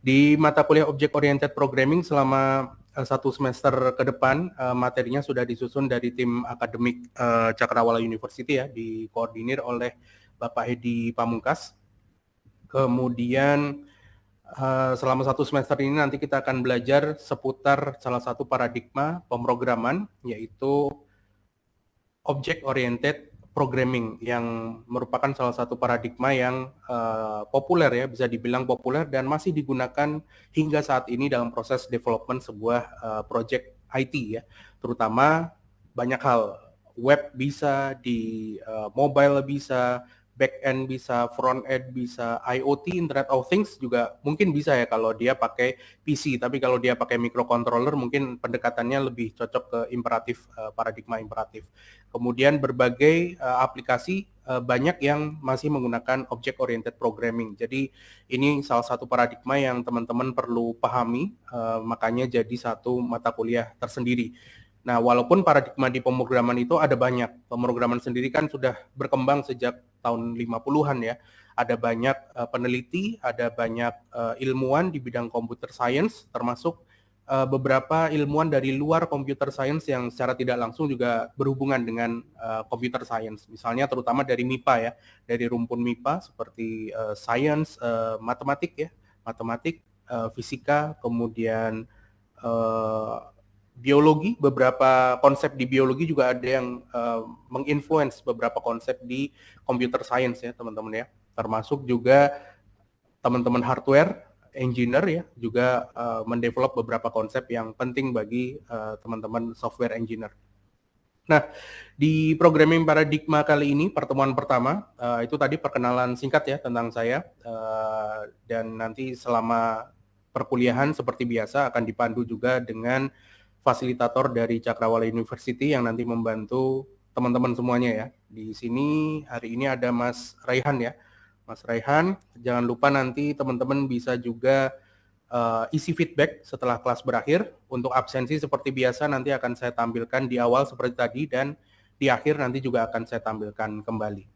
Di mata kuliah Object Oriented Programming selama 1 semester ke depan, materinya sudah disusun dari tim akademik Cakrawala University ya, dikoordinir oleh Bapak Hedi Pamungkas. Kemudian selama 1 semester ini nanti kita akan belajar seputar salah satu paradigma pemrograman, yaitu Object Oriented Programming, yang merupakan salah satu paradigma yang populer ya, bisa dibilang populer dan masih digunakan hingga saat ini dalam proses development sebuah project IT ya, terutama banyak hal, web bisa, di mobile bisa, back-end bisa, front-end bisa, IoT, Internet of Things juga mungkin bisa ya kalau dia pakai PC, tapi kalau dia pakai microcontroller mungkin pendekatannya lebih cocok ke imperatif, paradigma imperatif. Kemudian berbagai aplikasi banyak yang masih menggunakan Object Oriented Programming. Jadi ini salah satu paradigma yang teman-teman perlu pahami, makanya jadi satu mata kuliah tersendiri. Nah, walaupun paradigma di pemrograman itu ada banyak. Pemrograman sendiri kan sudah berkembang sejak tahun 50-an ya. Ada banyak peneliti, ada banyak ilmuwan di bidang computer science, termasuk beberapa ilmuwan dari luar computer science yang secara tidak langsung juga berhubungan dengan computer science. Misalnya terutama dari MIPA ya, dari rumpun MIPA seperti science, matematik ya, matematik, fisika, kemudian biologi, beberapa konsep di biologi juga ada yang menginfluence beberapa konsep di computer science ya teman-teman ya, termasuk juga teman-teman hardware engineer ya juga mendevelop beberapa konsep yang penting bagi teman-teman software engineer. Nah, di programming paradigma kali ini pertemuan pertama itu tadi perkenalan singkat ya tentang saya, dan nanti selama perkuliahan seperti biasa akan dipandu juga dengan fasilitator dari Cakrawala University yang nanti membantu teman-teman semuanya ya. Di sini hari ini ada Mas Raihan ya. Mas Raihan, jangan lupa nanti teman-teman bisa juga isi feedback setelah kelas berakhir. Untuk absensi seperti biasa nanti akan saya tampilkan di awal seperti tadi, dan di akhir nanti juga akan saya tampilkan kembali.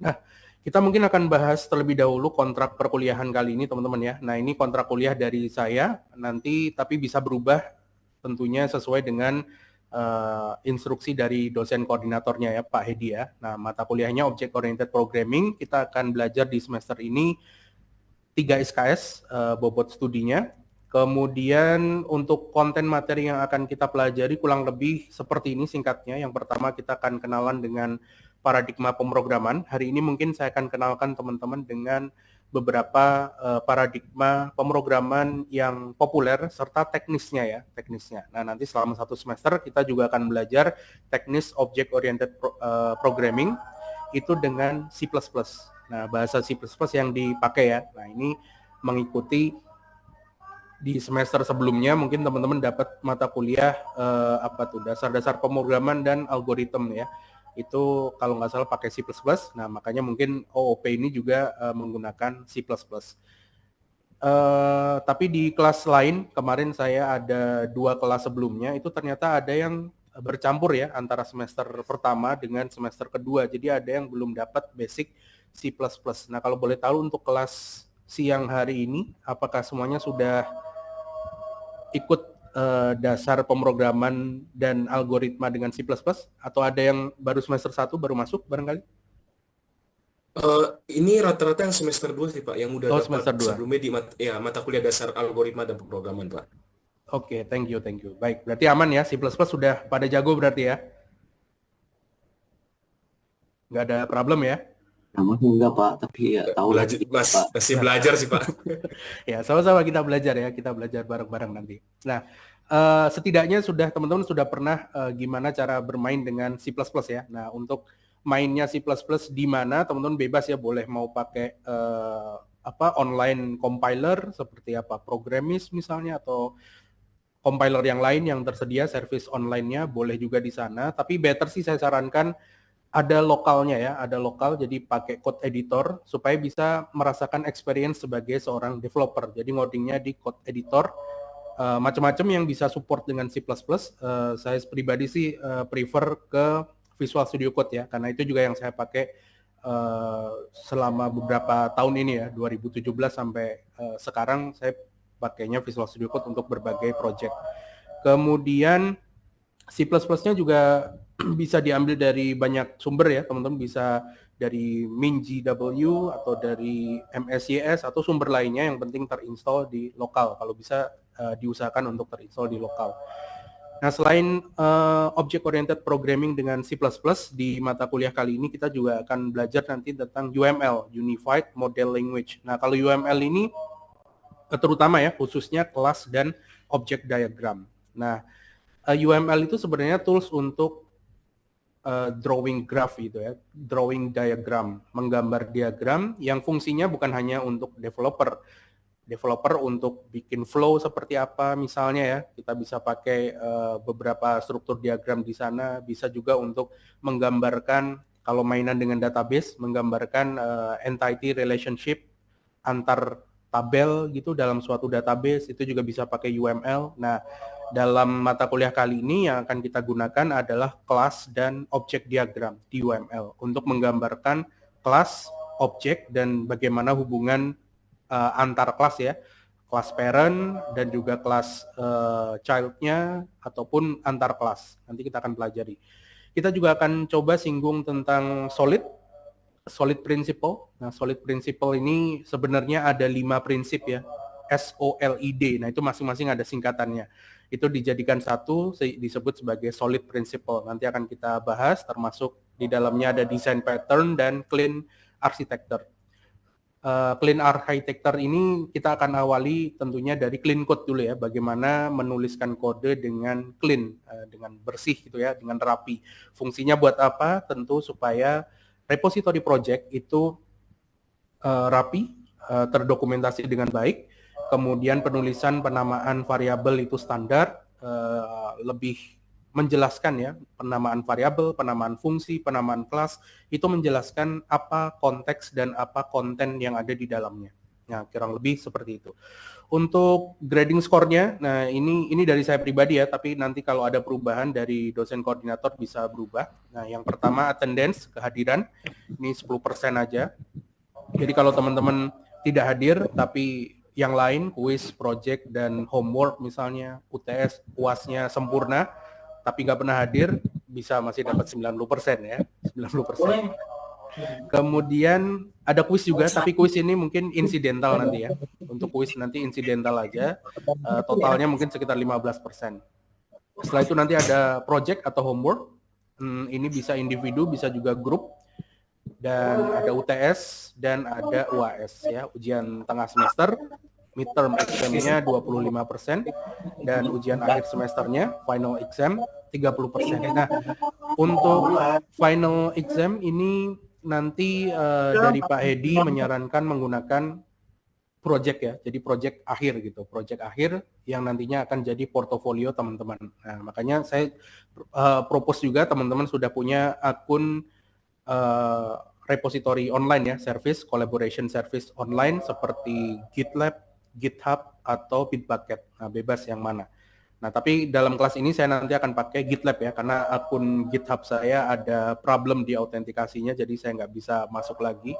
Nah, kita mungkin akan bahas terlebih dahulu kontrak perkuliahan kali ini teman-teman ya. Nah, ini kontrak kuliah dari saya nanti, tapi bisa berubah tentunya sesuai dengan instruksi dari dosen koordinatornya ya, Pak Hedi ya. Nah, mata kuliahnya Object Oriented Programming, kita akan belajar di semester ini 3 SKS bobot studinya. Kemudian untuk konten materi yang akan kita pelajari kurang lebih seperti ini singkatnya. Yang pertama kita akan kenalan dengan paradigma pemrograman. Hari ini mungkin saya akan kenalkan teman-teman dengan beberapa paradigma pemrograman yang populer serta teknisnya ya, teknisnya. Nah, nanti selama 1 semester kita juga akan belajar teknis Object Oriented Programming itu dengan C++. Nah, bahasa C++ yang dipakai ya. Nah, ini mengikuti di semester sebelumnya mungkin teman-teman dapat mata kuliah dasar-dasar pemrograman dan algoritma ya. Itu kalau nggak salah pakai C++. Nah, makanya mungkin OOP ini juga menggunakan C++. Tapi di kelas lain kemarin saya ada 2 kelas sebelumnya itu ternyata ada yang bercampur ya antara semester pertama dengan semester kedua. Jadi ada yang belum dapat basic C++. Nah, kalau boleh tahu untuk kelas siang hari ini apakah semuanya sudah ikut dasar pemrograman dan algoritma dengan C++ atau ada yang baru semester 1 baru masuk barangkali? Ini rata-rata yang semester 2 sih Pak, yang udah dapat Semester 2. sebelumnya di mata kuliah dasar algoritma dan pemrograman Pak. Oke, thank you. Baik, berarti aman ya, C++ sudah pada jago berarti ya? Nggak ada problem ya? Enggak Pak, tapi ya tahu lah Pak. Masih belajar sih Pak. Ya, sama-sama kita belajar ya, kita belajar bareng-bareng nanti. Nah, setidaknya teman-teman sudah pernah gimana cara bermain dengan C++ ya. Nah, untuk mainnya C++ di mana teman-teman bebas ya, boleh mau pakai online compiler seperti apa, Programmis misalnya, atau compiler yang lain yang tersedia, service online-nya boleh juga di sana. Tapi better sih saya sarankan ada lokalnya ya, ada lokal, jadi pakai code editor supaya bisa merasakan experience sebagai seorang developer. Jadi ngodingnya di code editor, macam-macam yang bisa support dengan C++. Saya pribadi sih prefer ke Visual Studio Code ya, karena itu juga yang saya pakai selama beberapa tahun ini ya, 2017 sampai sekarang saya pakainya Visual Studio Code untuk berbagai project. Kemudian C++-nya juga bisa diambil dari banyak sumber ya, teman-teman, bisa dari MinGW atau dari MSYS atau sumber lainnya, yang penting terinstall di lokal. Kalau bisa diusahakan untuk terinstall di lokal. Nah, selain Object Oriented Programming dengan C++, di mata kuliah kali ini kita juga akan belajar nanti tentang UML, Unified Model Language. Nah, kalau UML ini terutama ya, khususnya kelas dan object diagram. Nah, UML itu sebenarnya tools untuk drawing graph gitu ya, drawing diagram, menggambar diagram yang fungsinya bukan hanya untuk developer untuk bikin flow seperti apa misalnya ya, kita bisa pakai beberapa struktur diagram di sana, bisa juga untuk menggambarkan kalau mainan dengan database, menggambarkan entity relationship antar tabel gitu dalam suatu database, itu juga bisa pakai UML. Nah, dalam mata kuliah kali ini yang akan kita gunakan adalah kelas dan objek diagram di UML untuk menggambarkan kelas, objek, dan bagaimana hubungan antar kelas ya, kelas parent dan juga kelas child-nya ataupun antar kelas. Nanti kita akan pelajari. Kita juga akan coba singgung tentang solid principle. Nah, solid principle ini sebenarnya ada 5 prinsip ya, SOLID. Nah, itu masing-masing ada singkatannya. Itu dijadikan satu, disebut sebagai solid principle. Nanti akan kita bahas, termasuk di dalamnya ada design pattern dan clean architecture. Clean architecture ini kita akan awali tentunya dari clean code dulu ya, bagaimana menuliskan kode dengan clean, dengan bersih gitu ya, dengan rapi. Fungsinya buat apa? Tentu supaya repository project itu rapi, terdokumentasi dengan baik, kemudian penulisan penamaan variabel itu standar, lebih menjelaskan ya, penamaan variabel, penamaan fungsi, penamaan kelas, itu menjelaskan apa konteks dan apa konten yang ada di dalamnya. Nah, kurang lebih seperti itu. Untuk grading score-nya, nah ini dari saya pribadi ya, tapi nanti kalau ada perubahan dari dosen koordinator bisa berubah. Nah, yang pertama attendance, kehadiran, ini 10% aja. Jadi kalau teman-teman tidak hadir, tapi yang lain, kuis, project, dan homework misalnya, UTS, UAS-nya sempurna, tapi nggak pernah hadir, bisa masih dapat 90% ya, 90%. Kemudian ada kuis juga, tapi kuis ini mungkin insidental nanti ya. Untuk kuis nanti insidental aja, totalnya mungkin sekitar 15%. Setelah itu nanti ada project atau homework, ini bisa individu, bisa juga grup, dan ada UTS dan ada UAS ya, ujian tengah semester, midterm exam-nya 25%, dan ujian akhir semesternya, final exam, 30%. Nah, untuk final exam ini nanti dari Pak Hedi menyarankan menggunakan project ya, jadi project akhir gitu, project akhir yang nantinya akan jadi portofolio teman-teman. Nah, makanya saya propose juga teman-teman sudah punya akun repository online ya, service, collaboration service online seperti GitLab, GitHub, atau Bitbucket. Nah, bebas yang mana. Nah, tapi dalam kelas ini saya nanti akan pakai GitLab ya, karena akun GitHub saya ada problem di autentikasinya, jadi saya nggak bisa masuk lagi.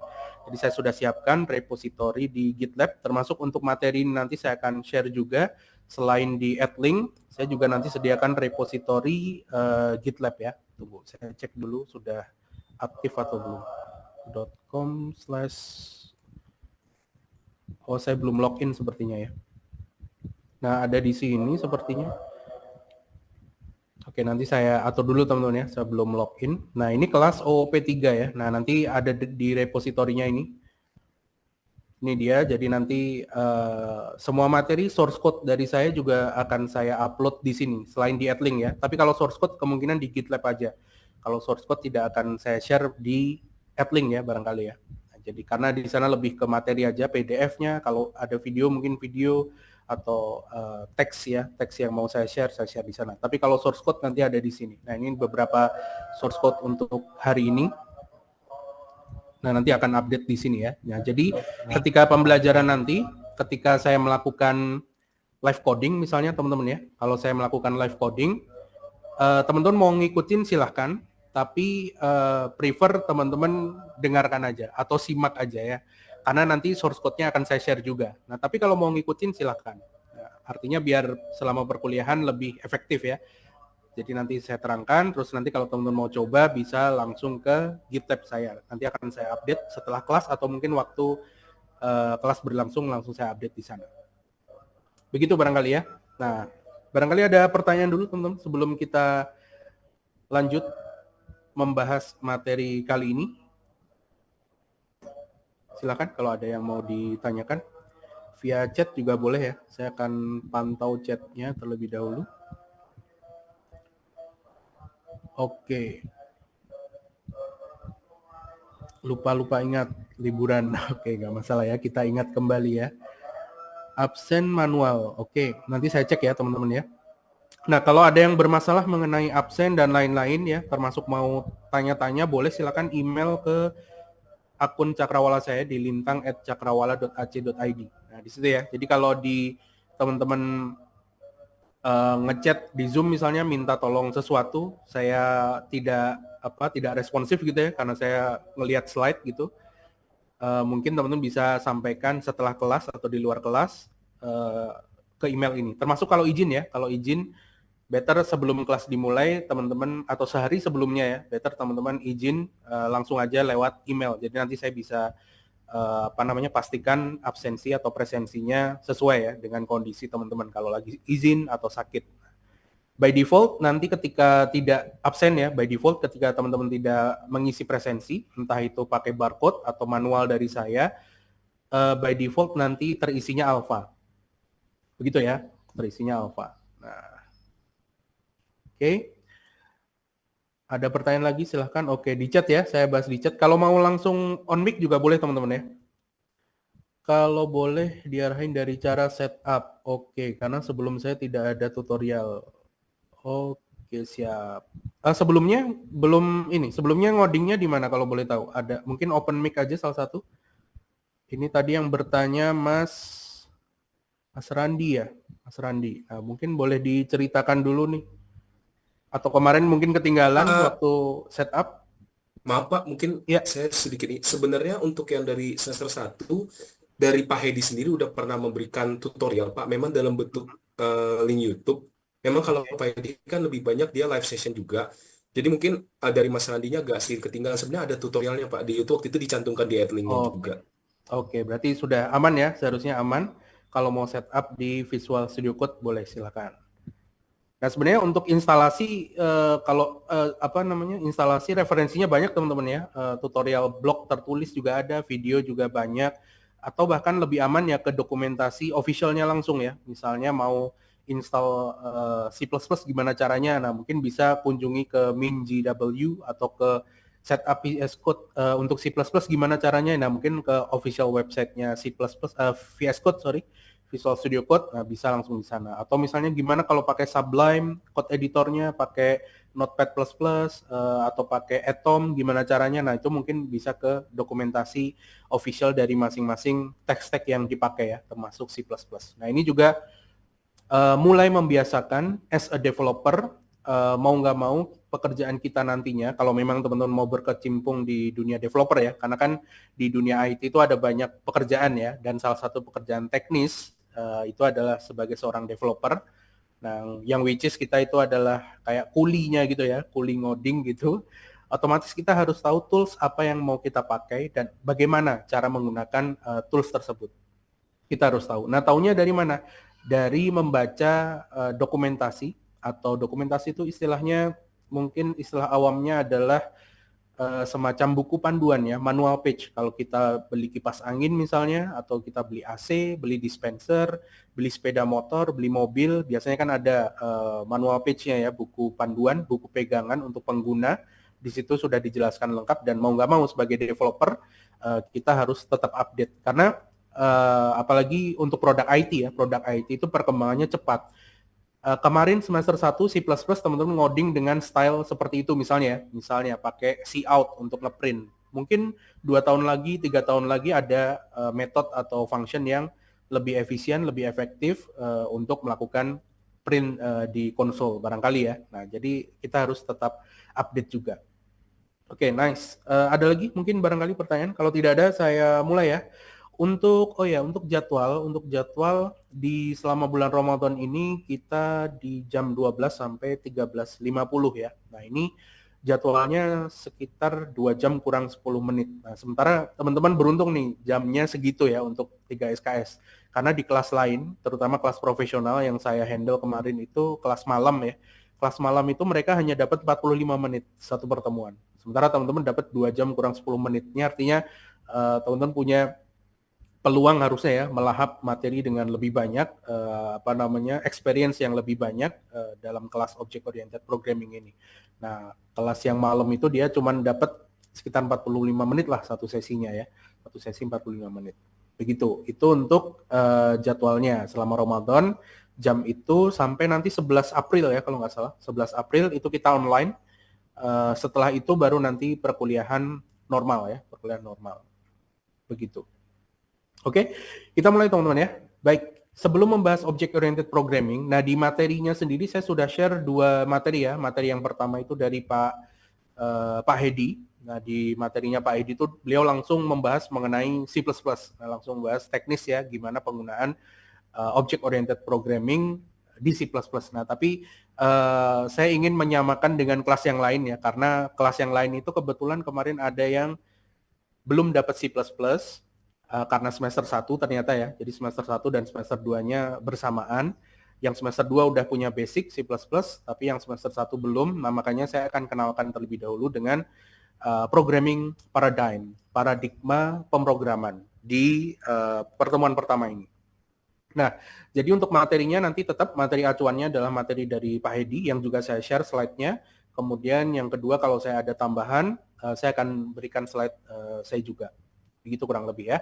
Jadi saya sudah siapkan repository di GitLab, termasuk untuk materi ini nanti saya akan share juga. Selain di @link, saya juga nanti sediakan repository GitLab ya. Tunggu, saya cek dulu sudah aktif atau belum. .com/ Oh, saya belum login sepertinya ya. Nah, ada di sini sepertinya. Oke, nanti saya atur dulu teman-teman ya, saya belum login. Nah, ini kelas OOP3 ya. Nah, nanti ada di repositorinya ini. Ini dia, jadi nanti semua materi source code dari saya juga akan saya upload di sini, selain di @link ya. Tapi kalau source code kemungkinan di GitLab aja. Kalau source code tidak akan saya share di @link ya, barangkali ya. Nah, jadi karena di sana lebih ke materi aja, PDF-nya, kalau ada video mungkin video, atau teks ya, teks yang mau saya share di sana. Tapi kalau source code nanti ada di sini. Nah, ini beberapa source code untuk hari ini. Nah, nanti akan update di sini ya. Nah, jadi ketika pembelajaran nanti, ketika saya melakukan live coding misalnya teman-teman ya, kalau saya melakukan live coding, teman-teman mau ngikutin silahkan, tapi prefer teman-teman dengarkan aja atau simak aja ya. Karena nanti source code-nya akan saya share juga. Nah, tapi kalau mau ngikutin silahkan. Ya, artinya biar selama perkuliahan lebih efektif ya. Jadi nanti saya terangkan, terus nanti kalau teman-teman mau coba bisa langsung ke GitLab saya. Nanti akan saya update setelah kelas atau mungkin waktu kelas berlangsung langsung saya update di sana. Begitu barangkali ya. Nah, barangkali ada pertanyaan dulu teman-teman sebelum kita lanjut membahas materi kali ini. Silakan kalau ada yang mau ditanyakan. Via chat juga boleh ya. Saya akan pantau chatnya terlebih dahulu. Oke. Lupa ingat liburan. Oke, nggak masalah ya. Kita ingat kembali ya. Absen manual. Oke, nanti saya cek ya teman-teman ya. Nah, kalau ada yang bermasalah mengenai absen dan lain-lain ya, termasuk mau tanya-tanya, boleh silakan email ke akun Cakrawala saya di lintang@cakrawala.ac.id. Nah, di situ ya. Jadi kalau di teman-teman ngechat di Zoom misalnya minta tolong sesuatu, saya tidak responsif gitu ya karena saya ngelihat slide gitu. Mungkin teman-teman bisa sampaikan setelah kelas atau di luar kelas ke email ini. Termasuk kalau izin ya, kalau izin better sebelum kelas dimulai teman-teman atau sehari sebelumnya ya, better teman-teman izin langsung aja lewat email. Jadi nanti saya bisa pastikan absensi atau presensinya sesuai ya dengan kondisi teman-teman kalau lagi izin atau sakit. By default nanti ketika tidak absen ya, by default ketika teman-teman tidak mengisi presensi, entah itu pakai barcode atau manual dari saya, by default nanti terisinya alpha. Begitu ya, terisinya alpha. Nah, Oke. Ada pertanyaan lagi silahkan. Oke, di chat ya, saya bahas di chat. Kalau mau langsung on mic juga boleh teman-teman ya. Kalau boleh diarahin dari cara setup. Oke, karena sebelum saya tidak ada tutorial. Oke, siap. Sebelumnya ngodingnya di mana kalau boleh tahu? Ada mungkin open mic aja salah satu. Ini tadi yang bertanya Mas Randi ya, Mas Randi. Nah, mungkin boleh diceritakan dulu nih. Atau kemarin mungkin ketinggalan waktu setup? Maaf Pak, mungkin ya. Saya sedikit sebenarnya untuk yang dari semester 1 dari Pak Hedi sendiri udah pernah memberikan tutorial Pak, memang dalam bentuk link YouTube. Memang kalau Pak Hedi kan lebih banyak dia live session juga. Jadi mungkin dari Mas Randinya agak sedikit ketinggalan. Sebenarnya ada tutorialnya Pak di YouTube, waktu itu dicantumkan di linknya juga. Oke, berarti sudah aman ya, seharusnya aman. Kalau mau setup di Visual Studio Code boleh silakan. Nah sebenarnya untuk instalasi instalasi referensinya banyak teman-teman ya, tutorial blog tertulis juga ada, video juga banyak, atau bahkan lebih aman ya ke dokumentasi officialnya langsung ya, misalnya mau install C++ gimana caranya, nah mungkin bisa kunjungi ke MinGW atau ke setup VS Code untuk C++ gimana caranya, nah mungkin ke official websitenya VS Code Visual Studio Code, nah bisa langsung di sana. Atau misalnya gimana kalau pakai Sublime, code editornya, pakai Notepad++, atau pakai Atom, gimana caranya? Nah itu mungkin bisa ke dokumentasi official dari masing-masing tech-stack yang dipakai ya, termasuk C++. Nah ini juga mulai membiasakan as a developer, mau nggak mau pekerjaan kita nantinya, kalau memang teman-teman mau berkecimpung di dunia developer ya, karena kan di dunia IT itu ada banyak pekerjaan ya, dan salah satu pekerjaan teknis itu adalah sebagai seorang developer. Nah, yang which is kita itu adalah kayak kulinya gitu ya, kuli ngoding gitu. Otomatis kita harus tahu tools apa yang mau kita pakai dan bagaimana cara menggunakan tools tersebut. Kita harus tahu. Nah, taunya dari mana? Dari membaca dokumentasi, atau dokumentasi itu istilahnya, mungkin istilah awamnya adalah semacam buku panduan ya, manual page. Kalau kita beli kipas angin misalnya, atau kita beli AC, beli dispenser, beli sepeda motor, beli mobil, biasanya kan ada manual page-nya ya, buku panduan, buku pegangan untuk pengguna. Di situ sudah dijelaskan lengkap, dan mau nggak mau sebagai developer kita harus tetap update, karena apalagi untuk produk IT ya, produk IT itu perkembangannya cepat. Kemarin semester 1 C++ teman-teman ngoding dengan style seperti itu misalnya pakai cout untuk ngeprint. Mungkin 2 tahun lagi, 3 tahun lagi ada metode atau function yang lebih efisien, lebih efektif untuk melakukan print di konsol barangkali ya. Nah, jadi kita harus tetap update juga. Oke, nice. Ada lagi mungkin barangkali pertanyaan? Kalau tidak ada, saya mulai ya. Untuk jadwal di selama bulan Ramadan ini kita di jam 12 sampai 13.50 ya. Nah, ini jadwalnya sekitar 2 jam kurang 10 menit. Nah, sementara teman-teman beruntung nih jamnya segitu ya untuk 3 SKS. Karena di kelas lain, terutama kelas profesional yang saya handle kemarin itu kelas malam ya. Kelas malam itu mereka hanya dapat 45 menit satu pertemuan. Sementara teman-teman dapat 2 jam kurang 10 menit. Ini artinya teman-teman punya peluang harusnya ya melahap materi dengan lebih banyak experience yang lebih banyak dalam kelas object oriented programming ini. Nah, kelas yang malam itu dia cuma dapat sekitar 45 menit lah satu sesinya ya. Satu sesi 45 menit. Begitu. Itu untuk jadwalnya selama Ramadan jam itu sampai nanti 11 April ya kalau nggak salah. 11 April itu kita online. Setelah itu baru nanti perkuliahan normal ya, perkuliahan normal. Begitu. Oke, kita mulai teman-teman ya. Baik, sebelum membahas object oriented programming, nah di materinya sendiri saya sudah share 2 materi ya. Materi yang pertama itu dari Pak Hedi. Nah, di materinya Pak Hedi itu beliau langsung membahas mengenai C++. Nah, langsung membahas teknis ya gimana penggunaan object oriented programming di C++. Nah, tapi saya ingin menyamakan dengan kelas yang lain ya, karena kelas yang lain itu kebetulan kemarin ada yang belum dapat C++, karena semester 1 ternyata ya, jadi semester 1 dan semester 2-nya bersamaan. Yang semester 2 udah punya basic C++, tapi yang semester 1 belum, nah makanya saya akan kenalkan terlebih dahulu dengan programming paradigma pemrograman di pertemuan pertama ini. Nah, jadi untuk materinya nanti tetap materi acuannya adalah materi dari Pak Hedi yang juga saya share slide-nya. Kemudian yang kedua kalau saya ada tambahan, saya akan berikan slide saya juga. Begitu kurang lebih ya.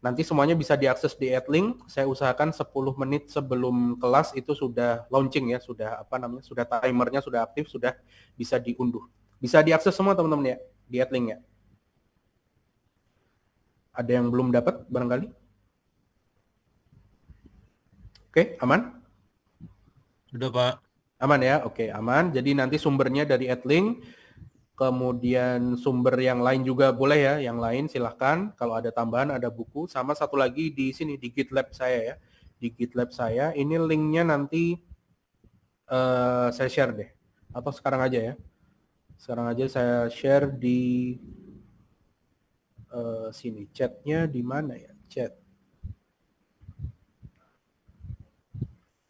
Nanti semuanya bisa diakses di Adlink. Saya usahakan 10 menit sebelum kelas itu sudah launching ya, sudah sudah timernya sudah aktif, sudah bisa diunduh. Bisa diakses semua teman-teman ya di Adlink ya. Ada yang belum dapat barangkali? Oke, aman? Sudah, Pak. Aman ya? Oke, aman. Jadi nanti sumbernya dari Adlink, kemudian sumber yang lain juga boleh ya, yang lain silahkan. Kalau ada tambahan, ada buku. Sama satu lagi di sini, di GitLab saya ya. Di GitLab saya, ini linknya nanti saya share deh. Atau sekarang aja ya. Sekarang aja saya share di sini. Chatnya di mana ya? Chat.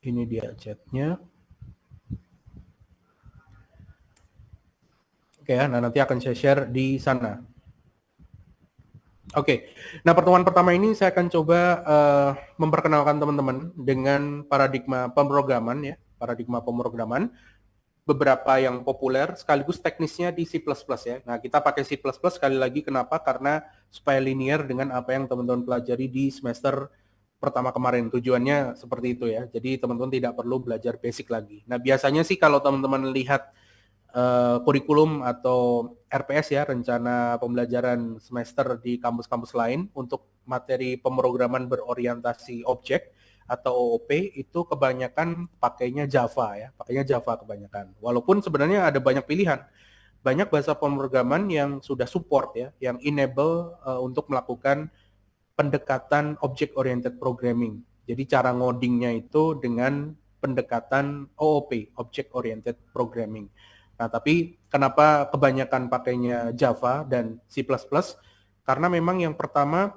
Ini dia chatnya. Oke ya, nah nanti akan saya share di sana. Oke, nah pertemuan pertama ini saya akan coba memperkenalkan teman-teman dengan paradigma pemrograman ya, paradigma pemrograman. Beberapa yang populer sekaligus teknisnya di C++ ya. Nah, kita pakai C++ sekali lagi kenapa? Karena supaya linear dengan apa yang teman-teman pelajari di semester pertama kemarin. Tujuannya seperti itu ya. Jadi teman-teman tidak perlu belajar basic lagi. Nah, biasanya sih kalau teman-teman lihat kurikulum atau RPS ya, rencana pembelajaran semester di kampus-kampus lain untuk materi pemrograman berorientasi objek atau OOP itu kebanyakan pakainya Java ya, pakainya Java kebanyakan. Walaupun sebenarnya ada banyak pilihan, banyak bahasa pemrograman yang sudah support ya, yang enable untuk melakukan pendekatan object oriented programming. Jadi cara ngodingnya itu dengan pendekatan OOP, object oriented programming. Nah, tapi kenapa kebanyakan pakainya Java dan C++? Karena memang yang pertama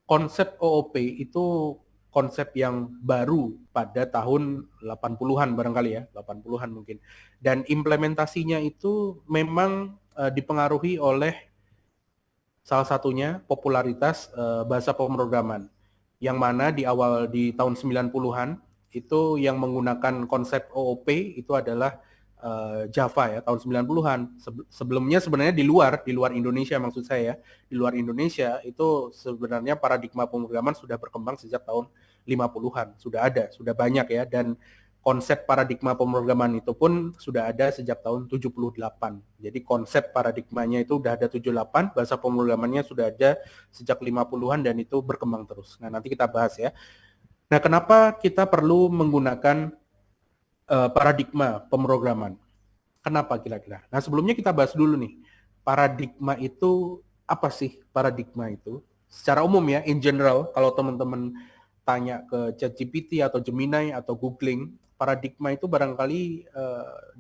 konsep OOP itu konsep yang baru pada tahun 80-an barangkali ya, 80-an mungkin. Dan implementasinya itu memang dipengaruhi oleh salah satunya popularitas bahasa pemrograman. Yang mana di tahun 90-an itu yang menggunakan konsep OOP itu adalah Java ya, tahun 90-an. Sebelumnya sebenarnya di luar Indonesia maksud saya ya. Di luar Indonesia itu sebenarnya paradigma pemrograman sudah berkembang sejak tahun 50-an. Sudah banyak ya, dan konsep paradigma pemrograman itu pun sudah ada sejak tahun 78. Jadi konsep paradigmanya itu udah ada 78, bahasa pemrogramannya sudah ada sejak 50-an dan itu berkembang terus. Nah, nanti kita bahas ya. Nah, kenapa kita perlu menggunakan paradigma pemrograman? Kenapa kira-kira? Nah, sebelumnya kita bahas dulu nih. paradigma itu apa sih paradigma itu? Secara umum ya, in general, kalau teman-teman tanya ke ChatGPT atau Gemini atau googling, paradigma itu barangkali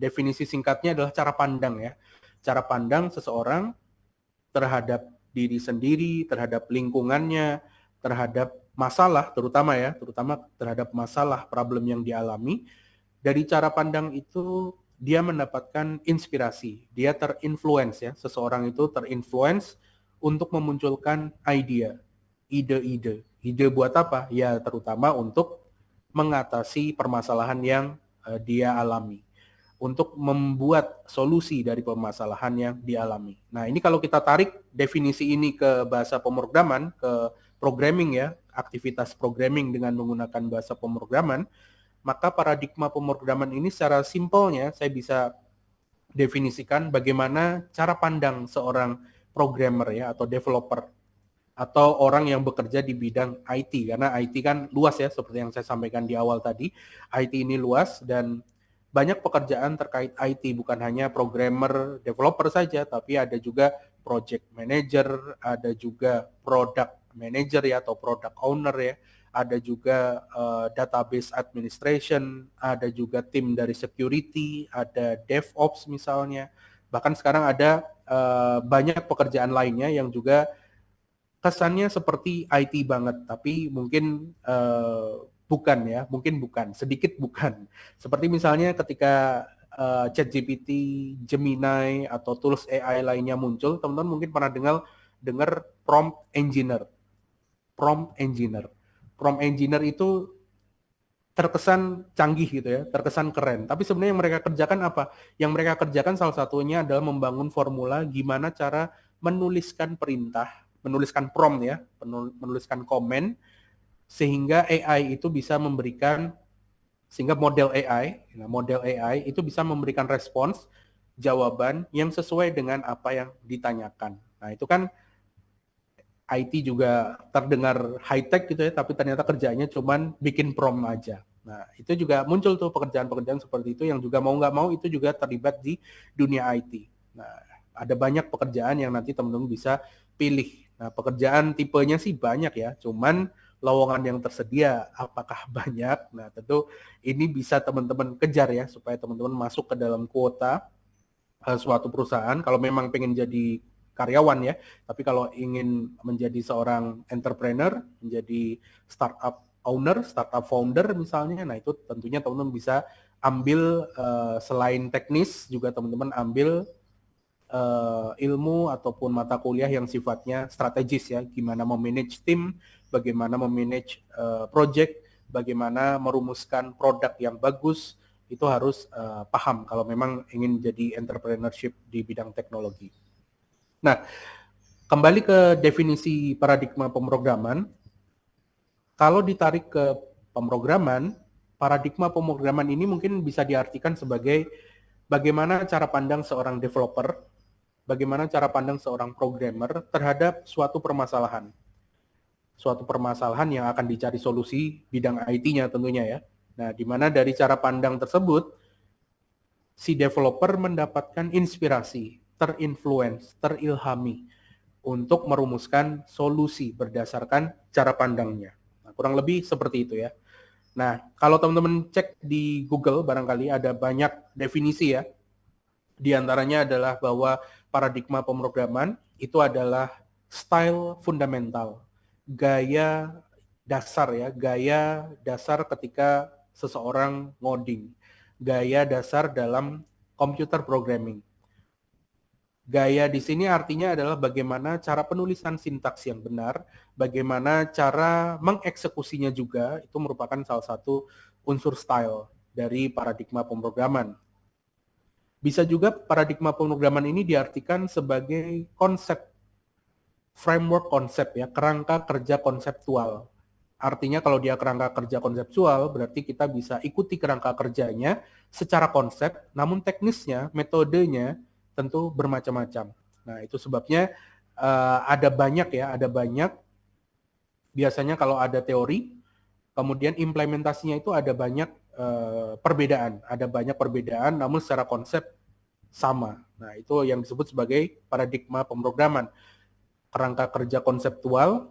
definisi singkatnya adalah cara pandang ya. Cara pandang seseorang terhadap diri sendiri, terhadap lingkungannya, terhadap masalah, terutama terhadap masalah problem yang dialami. Dari cara pandang itu dia mendapatkan inspirasi, dia terinfluence ya, seseorang itu terinfluence untuk memunculkan ide-ide. Ide buat apa? Ya terutama untuk mengatasi permasalahan yang dia alami, untuk membuat solusi dari permasalahan yang dialami. Nah, ini kalau kita tarik definisi ini ke bahasa pemrograman, ke programming ya, aktivitas programming dengan menggunakan bahasa pemrograman, maka paradigma pemrograman ini secara simpelnya saya bisa definisikan bagaimana cara pandang seorang programmer ya atau developer atau orang yang bekerja di bidang IT, karena IT kan luas ya, seperti yang saya sampaikan di awal tadi. IT ini luas dan banyak pekerjaan terkait IT, bukan hanya programmer, developer saja, tapi ada juga project manager, ada juga product manager ya atau product owner ya, ada juga database administration, ada juga tim dari security, ada DevOps misalnya. Bahkan sekarang ada banyak pekerjaan lainnya yang juga kesannya seperti IT banget, tapi mungkin bukan ya, mungkin bukan, sedikit bukan. Seperti misalnya ketika ChatGPT, Gemini, atau tools AI lainnya muncul, teman-teman mungkin pernah dengar prompt engineer. Prompt engineer. Prompt engineer itu terkesan canggih gitu ya, terkesan keren. Tapi sebenarnya yang mereka kerjakan apa? Yang mereka kerjakan salah satunya adalah membangun formula gimana cara menuliskan perintah, menuliskan prompt ya, menuliskan komen, sehingga AI itu bisa memberikan, sehingga model AI itu bisa memberikan respons, jawaban yang sesuai dengan apa yang ditanyakan. Nah itu kan IT juga terdengar high-tech gitu ya, tapi ternyata kerjanya cuman bikin prompt aja. Nah, itu juga muncul tuh pekerjaan-pekerjaan seperti itu yang juga mau nggak mau itu juga terlibat di dunia IT. Nah, ada banyak pekerjaan yang nanti teman-teman bisa pilih. Nah, pekerjaan tipenya sih banyak ya, cuman lowongan yang tersedia apakah banyak? Nah, tentu ini bisa teman-teman kejar ya, supaya teman-teman masuk ke dalam kuota suatu perusahaan. Kalau memang pengen jadi karyawan ya, tapi kalau ingin menjadi seorang entrepreneur, menjadi startup owner, startup founder misalnya, nah itu tentunya teman-teman bisa ambil selain teknis juga teman-teman ambil ilmu ataupun mata kuliah yang sifatnya strategis ya, gimana memanage tim, bagaimana memanage project, bagaimana merumuskan produk yang bagus, itu harus paham kalau memang ingin jadi entrepreneurship di bidang teknologi. Nah, kembali ke definisi paradigma pemrograman, kalau ditarik ke pemrograman, paradigma pemrograman ini mungkin bisa diartikan sebagai bagaimana cara pandang seorang developer, bagaimana cara pandang seorang programmer terhadap suatu permasalahan. Suatu permasalahan yang akan dicari solusi bidang IT-nya tentunya ya. Nah, di mana dari cara pandang tersebut, si developer mendapatkan inspirasi, terinfluence, terilhami untuk merumuskan solusi berdasarkan cara pandangnya. Nah, kurang lebih seperti itu ya. Nah, kalau teman-teman cek di Google, barangkali ada banyak definisi ya. Di antaranya adalah bahwa paradigma pemrograman itu adalah style fundamental, gaya dasar ya, gaya dasar ketika seseorang ngoding, gaya dasar dalam computer programming. Gaya di sini artinya adalah bagaimana cara penulisan sintaks yang benar, bagaimana cara mengeksekusinya juga, itu merupakan salah satu unsur style dari paradigma pemrograman. Bisa juga paradigma pemrograman ini diartikan sebagai konsep, framework konsep ya, kerangka kerja konseptual. Artinya kalau dia kerangka kerja konseptual, berarti kita bisa ikuti kerangka kerjanya secara konsep, namun teknisnya, metodenya, tentu bermacam-macam. Nah, itu sebabnya ada banyak ya, ada banyak. Biasanya kalau ada teori, kemudian implementasinya itu ada banyak perbedaan, namun secara konsep sama. Nah, itu yang disebut sebagai paradigma pemrograman. Kerangka kerja konseptual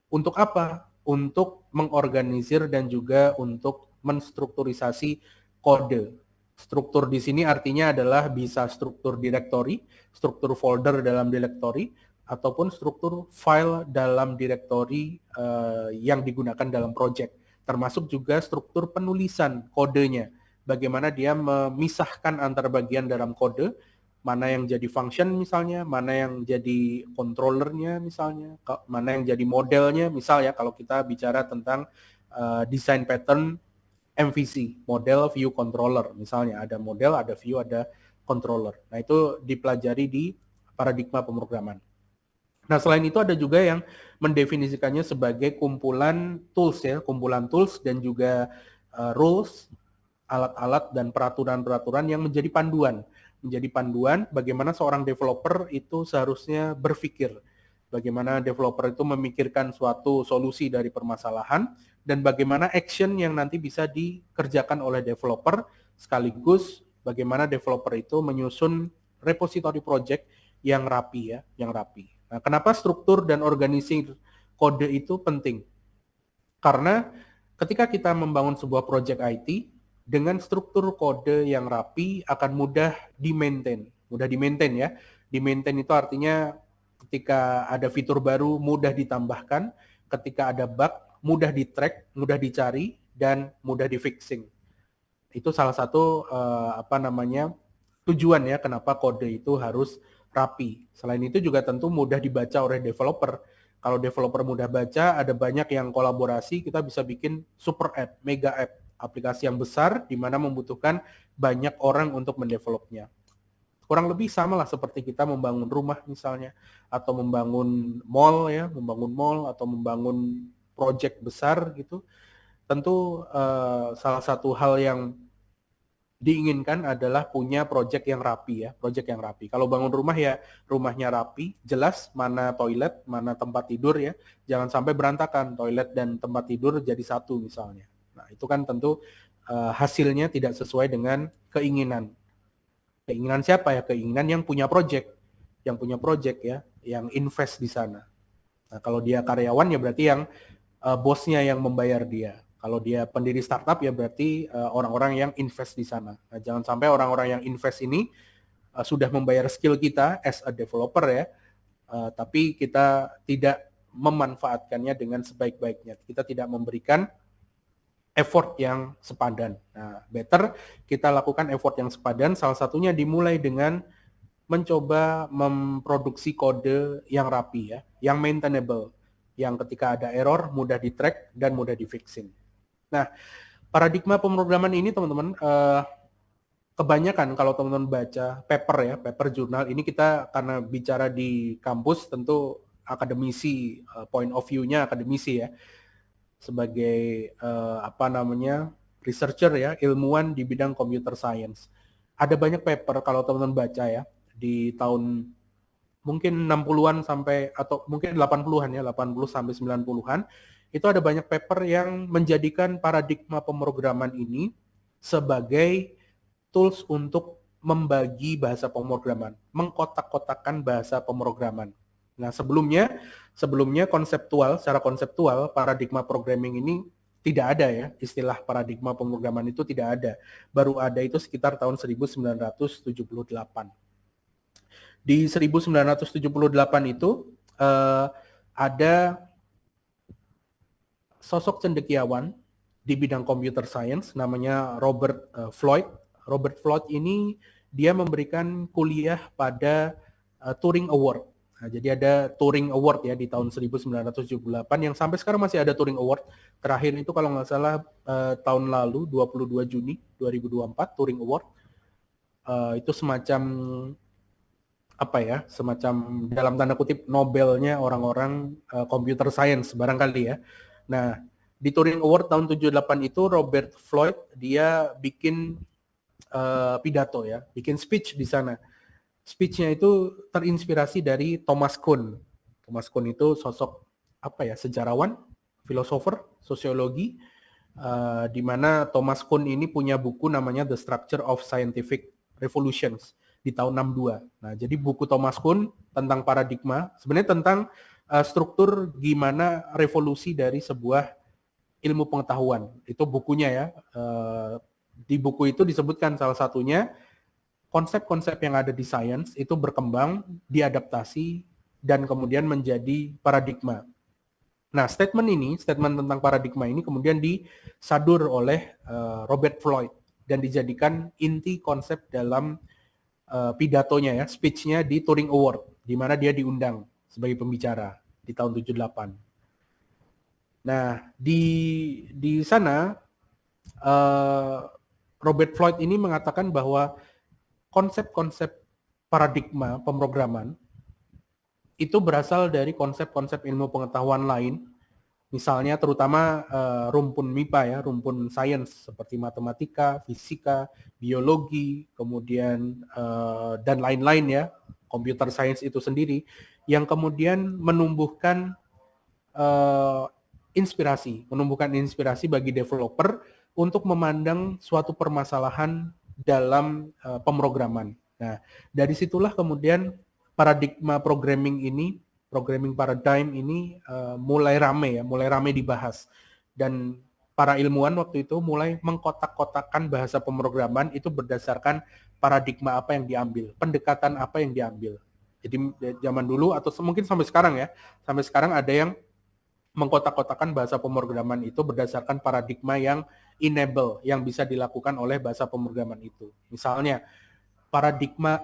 untuk apa? Untuk mengorganisir dan juga untuk menstrukturisasi kode. Struktur di sini artinya adalah bisa struktur directory, struktur folder dalam directory, ataupun struktur file dalam directory yang digunakan dalam project. Termasuk juga struktur penulisan kodenya. Bagaimana dia memisahkan antar bagian dalam kode, mana yang jadi function misalnya, mana yang jadi controllernya misalnya, mana yang jadi modelnya misalnya kalau kita bicara tentang design pattern MVC, model view controller misalnya, ada model, ada view, ada controller. Nah, itu dipelajari di paradigma pemrograman. Nah, selain itu ada juga yang mendefinisikannya sebagai kumpulan tools ya, kumpulan tools dan juga rules, alat-alat dan peraturan-peraturan yang menjadi panduan bagaimana seorang developer itu seharusnya berpikir, bagaimana developer itu memikirkan suatu solusi dari permasalahan, dan bagaimana action yang nanti bisa dikerjakan oleh developer, sekaligus bagaimana developer itu menyusun repository project yang rapi ya, yang rapi. Nah, kenapa struktur dan organisasi kode itu penting? Karena ketika kita membangun sebuah project IT, dengan struktur kode yang rapi akan mudah di-maintain. Mudah di-maintain ya. Di-maintain itu artinya ketika ada fitur baru mudah ditambahkan, ketika ada bug mudah di-track, mudah dicari, dan mudah di-fixing. Itu salah satu tujuan ya kenapa kode itu harus rapi. Selain itu juga tentu mudah dibaca oleh developer. Kalau developer mudah baca, ada banyak yang kolaborasi, kita bisa bikin super app, mega app, aplikasi yang besar di mana membutuhkan banyak orang untuk mendevelopnya. Kurang lebih sama lah seperti kita membangun rumah misalnya, atau membangun mall ya, atau membangun project besar gitu. Tentu salah satu hal yang diinginkan adalah punya project yang rapi ya, project yang rapi. Kalau bangun rumah ya rumahnya rapi, jelas mana toilet, mana tempat tidur ya. Jangan sampai berantakan, toilet dan tempat tidur jadi satu misalnya. Nah, itu kan tentu hasilnya tidak sesuai dengan keinginan. Keinginan siapa ya? Keinginan yang punya project. Yang punya project ya, yang invest di sana. Nah, kalau dia karyawan ya berarti yang bosnya yang membayar dia. Kalau dia pendiri startup ya berarti orang-orang yang invest di sana. Nah, jangan sampai orang-orang yang invest ini sudah membayar skill kita as a developer ya, tapi kita tidak memanfaatkannya dengan sebaik-baiknya. Kita tidak memberikan effort yang sepadan. Nah, better kita lakukan effort yang sepadan, salah satunya dimulai dengan mencoba memproduksi kode yang rapi ya, yang maintainable, yang ketika ada error mudah di-track dan mudah di-fixing. Nah, paradigma pemrograman ini teman-teman, kebanyakan kalau teman-teman baca paper jurnal, ini kita karena bicara di kampus tentu akademisi, point of view-nya akademisi ya, sebagai researcher ya, ilmuwan di bidang computer science. Ada banyak paper kalau teman-teman baca ya, di tahun mungkin 60-an sampai atau mungkin 80-an ya, 80 sampai 90-an, itu ada banyak paper yang menjadikan paradigma pemrograman ini sebagai tools untuk membagi bahasa pemrograman, mengkotak-kotakkan bahasa pemrograman. Nah, sebelumnya secara konseptual paradigma programming ini tidak ada ya, istilah paradigma pemrograman itu tidak ada. Baru ada itu sekitar tahun 1978. Di 1978 itu ada sosok cendekiawan di bidang computer science namanya Robert Floyd. Robert Floyd ini dia memberikan kuliah pada Turing Award. Nah, jadi ada Turing Award ya di tahun 1978 yang sampai sekarang masih ada Turing Award. Terakhir itu kalau nggak salah tahun lalu 22 Juni 2024 Turing Award. Itu semacam semacam dalam tanda kutip Nobelnya orang-orang computer science barangkali ya. Nah, di Turing Award tahun 78 itu Robert Floyd dia bikin pidato ya, bikin speech di sana. Speech-nya itu terinspirasi dari Thomas Kuhn. Thomas Kuhn itu sosok sejarawan, filosofer, sosiologi, di mana Thomas Kuhn ini punya buku namanya The Structure of Scientific Revolutions. di tahun 62. Nah, jadi buku Thomas Kuhn tentang paradigma, sebenarnya tentang struktur gimana revolusi dari sebuah ilmu pengetahuan. Itu bukunya ya. Di buku itu disebutkan salah satunya konsep-konsep yang ada di sains itu berkembang, diadaptasi, dan kemudian menjadi paradigma. Nah, statement tentang paradigma ini kemudian disadur oleh Robert Floyd dan dijadikan inti konsep dalam pidatonya ya, speech-nya di Turing Award, di mana dia diundang sebagai pembicara di tahun 78. Nah, di sana Robert Floyd ini mengatakan bahwa konsep-konsep paradigma pemrograman itu berasal dari konsep-konsep ilmu pengetahuan lain, misalnya terutama rumpun MIPA ya, rumpun sains seperti matematika, fisika, biologi, kemudian dan lain-lain ya, computer science itu sendiri, yang kemudian menumbuhkan inspirasi bagi developer untuk memandang suatu permasalahan dalam pemrograman. Nah, dari situlah kemudian paradigma programming paradigm ini mulai rame dibahas. Dan para ilmuwan waktu itu mulai mengkotak-kotakan bahasa pemrograman itu berdasarkan paradigma apa yang diambil, pendekatan apa yang diambil. Jadi zaman dulu atau mungkin sampai sekarang ada yang mengkotak-kotakan bahasa pemrograman itu berdasarkan paradigma yang enable, yang bisa dilakukan oleh bahasa pemrograman itu. Misalnya, paradigma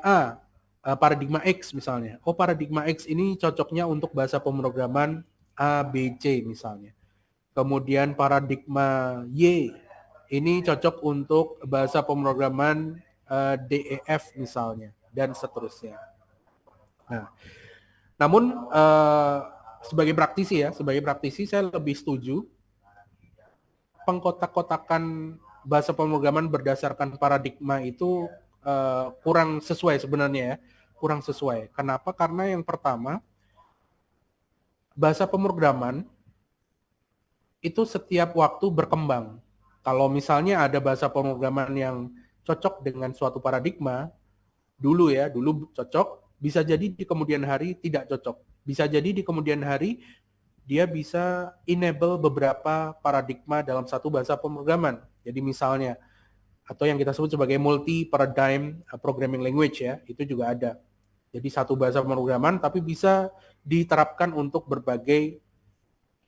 X misalnya. Oh, paradigma X ini cocoknya untuk bahasa pemrograman A, B, C misalnya. Kemudian paradigma Y ini cocok untuk bahasa pemrograman D, E, F misalnya, dan seterusnya. Nah, namun sebagai praktisi saya lebih setuju pengkotak-kotakan bahasa pemrograman berdasarkan paradigma itu kurang sesuai sebenarnya ya, kurang sesuai. Kenapa? Karena yang pertama, bahasa pemrograman itu setiap waktu berkembang. Kalau misalnya ada bahasa pemrograman yang cocok dengan suatu paradigma, dulu cocok, bisa jadi di kemudian hari tidak cocok. Bisa jadi di kemudian hari dia bisa enable beberapa paradigma dalam satu bahasa pemrograman. Jadi misalnya, atau yang kita sebut sebagai multi-paradigm programming language ya, itu juga ada. Jadi satu bahasa pemrograman tapi bisa diterapkan untuk berbagai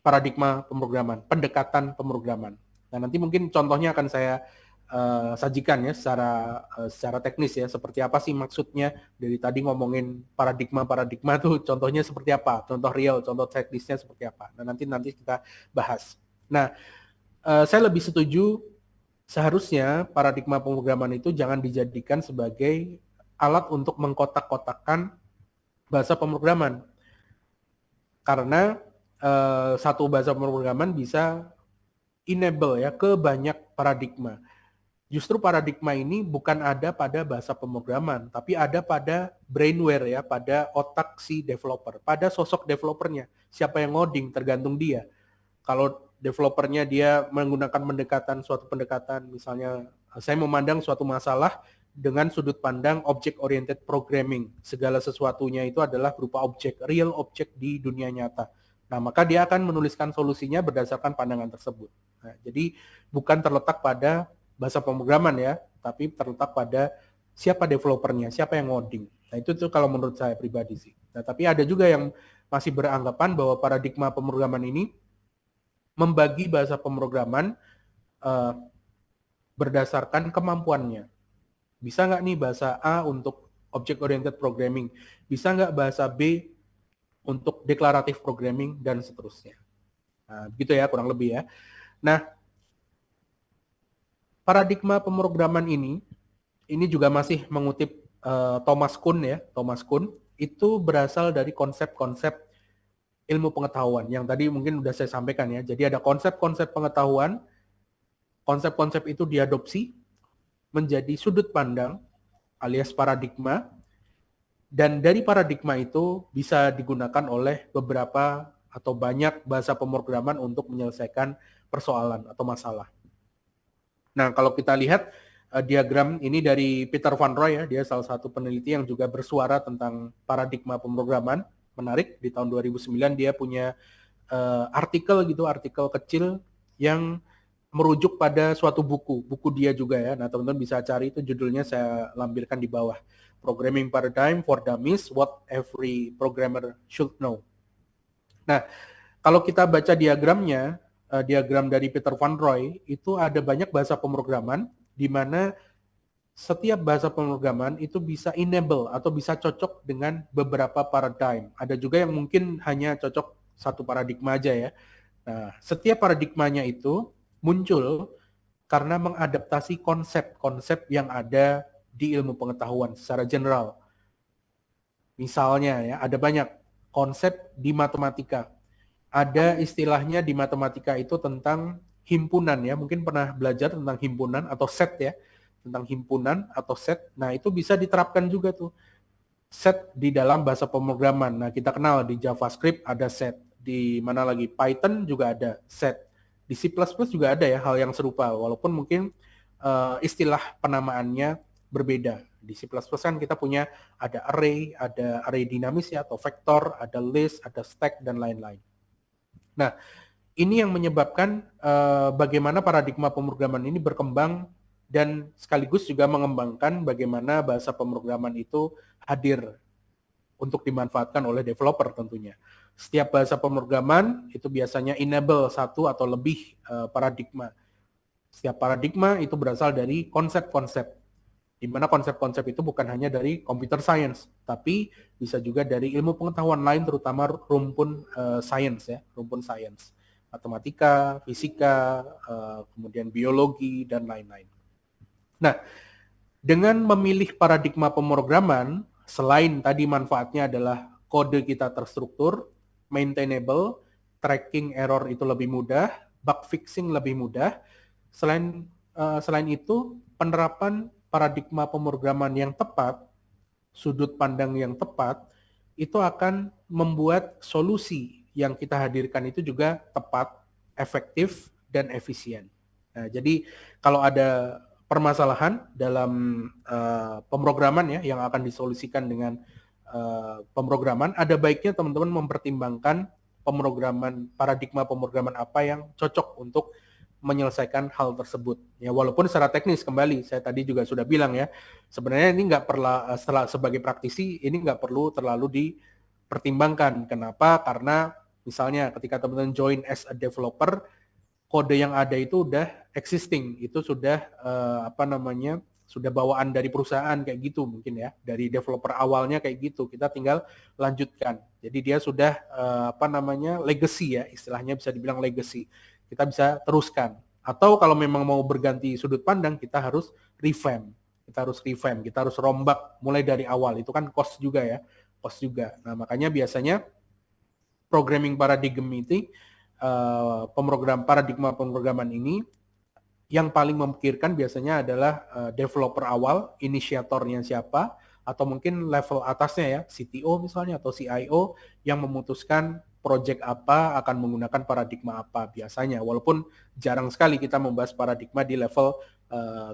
paradigma pemrograman, pendekatan pemrograman. Nah, nanti mungkin contohnya akan saya sajikan ya secara teknis ya, seperti apa sih maksudnya dari tadi ngomongin paradigma tuh contohnya seperti apa, contoh real, contoh teknisnya seperti apa. Nah, nanti kita bahas. Nah, saya lebih setuju seharusnya paradigma pemrograman itu jangan dijadikan sebagai alat untuk mengkotak-kotakan bahasa pemrograman. Karena satu bahasa pemrograman bisa enable ya ke banyak paradigma. Justru paradigma ini bukan ada pada bahasa pemrograman, tapi ada pada brainware ya, pada otak si developer, pada sosok developernya. Siapa yang ngoding tergantung dia. Kalau developernya dia menggunakan suatu pendekatan, misalnya saya memandang suatu masalah dengan sudut pandang object-oriented programming. Segala sesuatunya itu adalah berupa objek, real objek di dunia nyata. Nah, maka dia akan menuliskan solusinya berdasarkan pandangan tersebut. Nah, jadi bukan terletak pada bahasa pemrograman ya, tapi terletak pada siapa developernya, siapa yang ngoding. Nah, itu tuh kalau menurut saya pribadi sih. Nah, tapi ada juga yang masih beranggapan bahwa paradigma pemrograman ini membagi bahasa pemrograman berdasarkan kemampuannya. Bisa nggak nih bahasa A untuk object-oriented programming? Bisa nggak bahasa B untuk declarative programming, dan seterusnya. Nah, begitu ya kurang lebih ya. Nah, paradigma pemrograman ini juga masih mengutip Thomas Kuhn ya. Thomas Kuhn itu berasal dari konsep-konsep ilmu pengetahuan yang tadi mungkin sudah saya sampaikan ya. Jadi ada konsep-konsep pengetahuan, konsep-konsep itu diadopsi menjadi sudut pandang alias paradigma, dan dari paradigma itu bisa digunakan oleh beberapa atau banyak bahasa pemrograman untuk menyelesaikan persoalan atau masalah. Nah, kalau kita lihat diagram ini dari Peter Van Roy ya, dia salah satu peneliti yang juga bersuara tentang paradigma pemrograman. Menarik, di tahun 2009 dia punya artikel kecil yang merujuk pada suatu buku dia juga ya. Nah, teman-teman bisa cari, itu judulnya saya lampirkan di bawah. Programming Paradigm for Dummies, What Every Programmer Should Know. Nah, kalau kita baca diagramnya, diagram dari Peter Van Roy, itu ada banyak bahasa pemrograman di mana setiap bahasa pemrograman itu bisa enable atau bisa cocok dengan beberapa paradigm. Ada juga yang mungkin hanya cocok satu paradigma aja ya. Nah, setiap paradigmanya itu muncul karena mengadaptasi konsep-konsep yang ada di ilmu pengetahuan secara general. Misalnya ya, ada banyak konsep di matematika. Ada istilahnya di matematika itu tentang himpunan ya, mungkin pernah belajar tentang himpunan atau set ya, tentang himpunan atau set. Nah, itu bisa diterapkan juga tuh, set di dalam bahasa pemrograman. Nah, kita kenal di JavaScript ada set, di mana lagi Python juga ada set, di C++ juga ada ya hal yang serupa, walaupun mungkin istilah penamaannya berbeda. Di C++ kan kita punya ada array dinamis ya, atau vektor, ada list, ada stack, dan lain-lain. Nah, ini yang menyebabkan bagaimana paradigma pemrograman ini berkembang dan sekaligus juga mengembangkan bagaimana bahasa pemrograman itu hadir untuk dimanfaatkan oleh developer tentunya. Setiap bahasa pemrograman itu biasanya enable satu atau lebih paradigma. Setiap paradigma itu berasal dari konsep-konsep, di mana konsep-konsep itu bukan hanya dari computer science, tapi bisa juga dari ilmu pengetahuan lain, terutama rumpun science ya, rumpun science, matematika, fisika, kemudian biologi, dan lain-lain. Nah, dengan memilih paradigma pemrograman, selain tadi manfaatnya adalah kode kita terstruktur, maintainable, tracking error itu lebih mudah, bug fixing lebih mudah. Selain itu, penerapan paradigma pemrograman yang tepat, sudut pandang yang tepat, itu akan membuat solusi yang kita hadirkan itu juga tepat, efektif, dan efisien. Nah, jadi kalau ada permasalahan dalam pemrograman ya yang akan disolusikan dengan pemrograman, ada baiknya teman-teman mempertimbangkan paradigma pemrograman apa yang cocok untuk menyelesaikan hal tersebut. Ya, walaupun secara teknis kembali saya tadi juga sudah bilang ya, sebenarnya ini nggak perlu, sebagai praktisi ini nggak perlu terlalu dipertimbangkan. Kenapa? Karena misalnya ketika teman-teman join as a developer, kode yang ada itu udah existing, itu sudah sudah bawaan dari perusahaan kayak gitu mungkin ya, dari developer awalnya kayak gitu, kita tinggal lanjutkan. Jadi dia sudah legacy ya, istilahnya bisa dibilang legacy. Kita bisa teruskan. Atau kalau memang mau berganti sudut pandang, kita harus revamp, kita harus rombak mulai dari awal. Itu kan cost juga ya, Nah, makanya biasanya programming paradigm itu, paradigma pemrograman ini yang paling memikirkan biasanya adalah developer awal, inisiatornya siapa, atau mungkin level atasnya ya, CTO misalnya atau CIO yang memutuskan project apa akan menggunakan paradigma apa biasanya. Walaupun jarang sekali kita membahas paradigma di level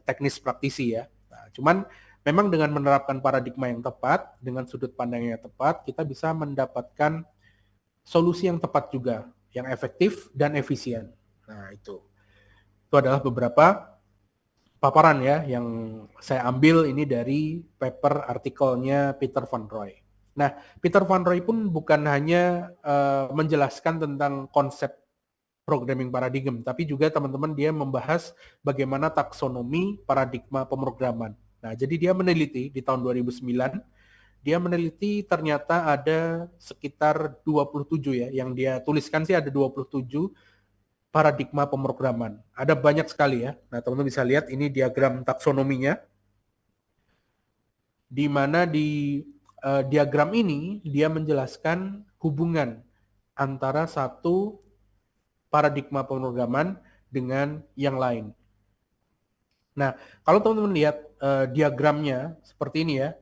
teknis praktisi ya. Nah, cuman memang dengan menerapkan paradigma yang tepat, dengan sudut pandang yang tepat, kita bisa mendapatkan solusi yang tepat juga, yang efektif dan efisien. Nah, itu adalah beberapa paparan ya yang saya ambil ini dari paper artikelnya Peter Van Roy. Nah, Peter Van Roy pun bukan hanya menjelaskan tentang konsep programming paradigm, tapi juga teman-teman dia membahas bagaimana taksonomi paradigma pemrograman. Nah, jadi dia meneliti di tahun 2009, dia meneliti ternyata ada sekitar 27 ya, yang dia tuliskan sih ada 27 paradigma pemrograman. Ada banyak sekali ya. Nah, teman-teman bisa lihat ini diagram taksonominya, di mana di diagram ini dia menjelaskan hubungan antara satu paradigma pemrograman dengan yang lain. Nah, kalau teman-teman lihat diagramnya seperti ini ya,